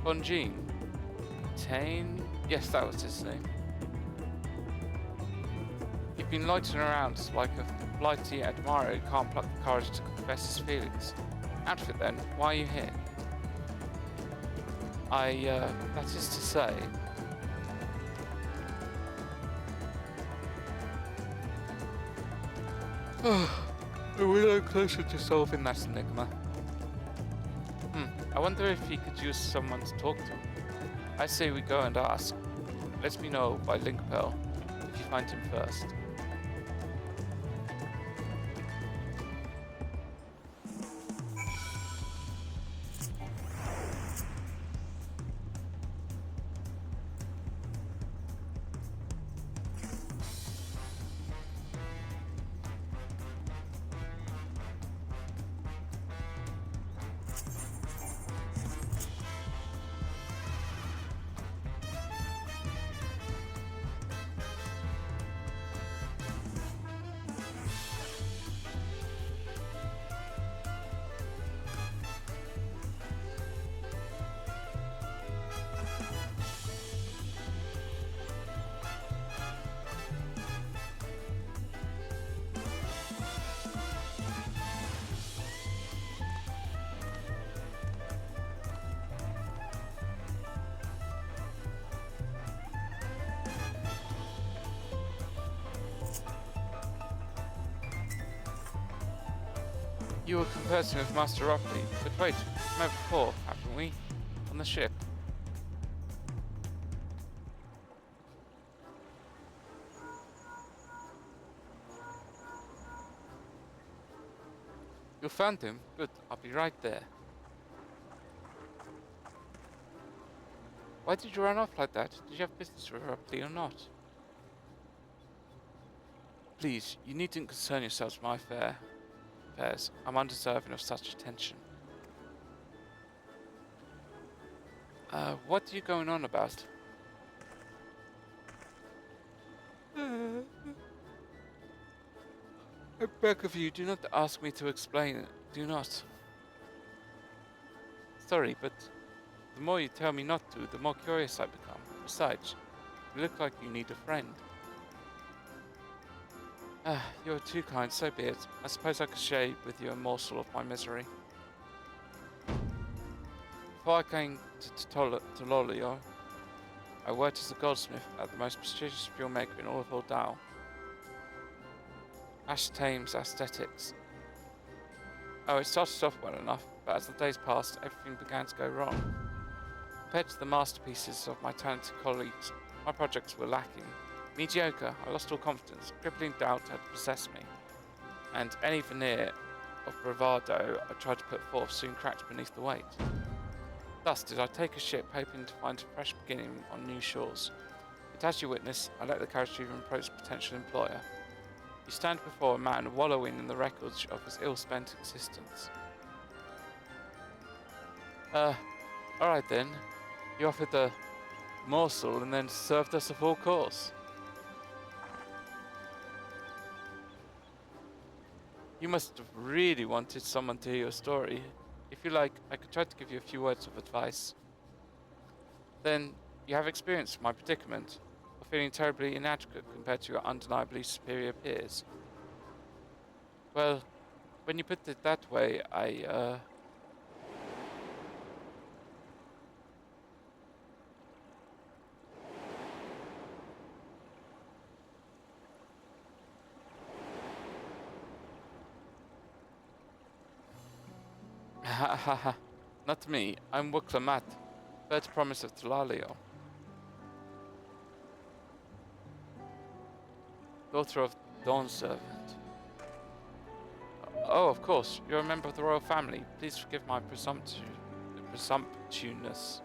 Bonjean. Tane? Yes, that was his name. You've been loitering around like a flighty admirer who can't pluck the courage to confess his feelings. Out of it then, why are you here? That is to say... We're no closer to solving that enigma. I wonder if he could use someone to talk to. I say we go and ask. Let me know by link pearl if you find him first. You were conversing with Master Ropley, but wait, we met before, haven't we? On the ship. You found him? Good, I'll be right there. Why did you run off like that? Did you have business with Ropley or not? Please, you needn't concern yourselves with my affairs. I'm undeserving of such attention. What are you going on about? I beg of you, do not ask me to explain it. Do not. Sorry, but the more you tell me not to, the more curious I become. Besides, you look like you need a friend. You're too kind, so be it. I suppose I could share with you a morsel of my misery. Before I came to Tololio, I worked as a goldsmith at the most prestigious jewel maker in all of Ordal. Ash Thames Aesthetics. Oh, it started off well enough, but as the days passed, everything began to go wrong. Compared to the masterpieces of my talented colleagues, my projects were lacking. Mediocre, I lost all confidence, crippling doubt had possessed me, and any veneer of bravado I tried to put forth soon cracked beneath the weight. Thus did I take a ship, hoping to find a fresh beginning on new shores. But as you witness, I let the carriage dream approach potential employer. You stand before a man wallowing in the wreckage of his ill-spent existence. Alright then. You offered the morsel and then served us a full course. You must have really wanted someone to hear your story. If you like, I could try to give you a few words of advice. Then, you have experienced my predicament of feeling terribly inadequate compared to your undeniably superior peers. Well, when you put it that way, Not me. I'm Wuklamat, third promise of Talalio. Daughter of Dawn Servant. Oh, of course. You're a member of the royal family. Please forgive my presumptuousness.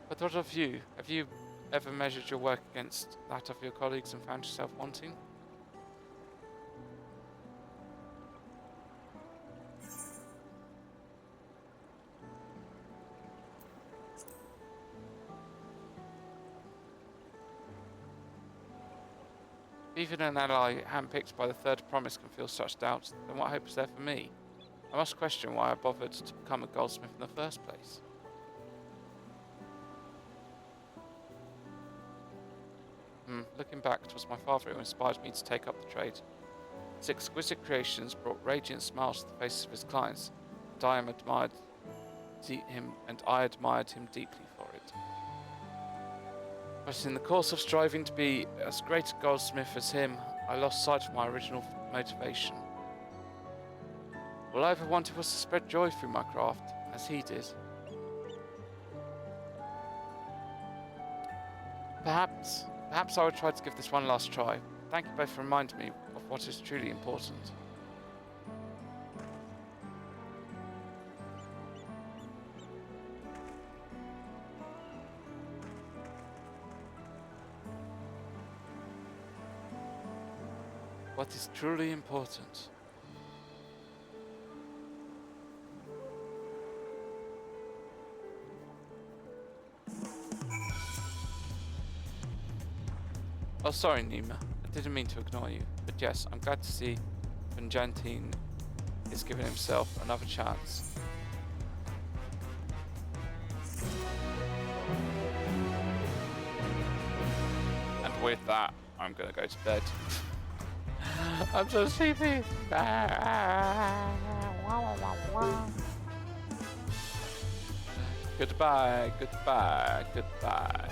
But what of you? Have you ever measured your work against that of your colleagues and found yourself wanting? Even an ally handpicked by the third promise can feel such doubts, then what hope is there for me? I must question why I bothered to become a goldsmith in the first place. Looking back, it was my father who inspired me to take up the trade. His exquisite creations brought radiant smiles to the faces of his clients, and I admired him deeply for it. But in the course of striving to be as great a goldsmith as him, I lost sight of my original motivation. All I ever wanted was to spread joy through my craft, as he did. Perhaps I would try to give this one last try. Thank you both for reminding me of what is truly important. What is truly important? Oh, sorry, Nima. I didn't mean to ignore you. But yes, I'm glad to see Venjantine is giving himself another chance. And with that, I'm gonna go to bed. I'm so sleepy. Goodbye, goodbye, goodbye.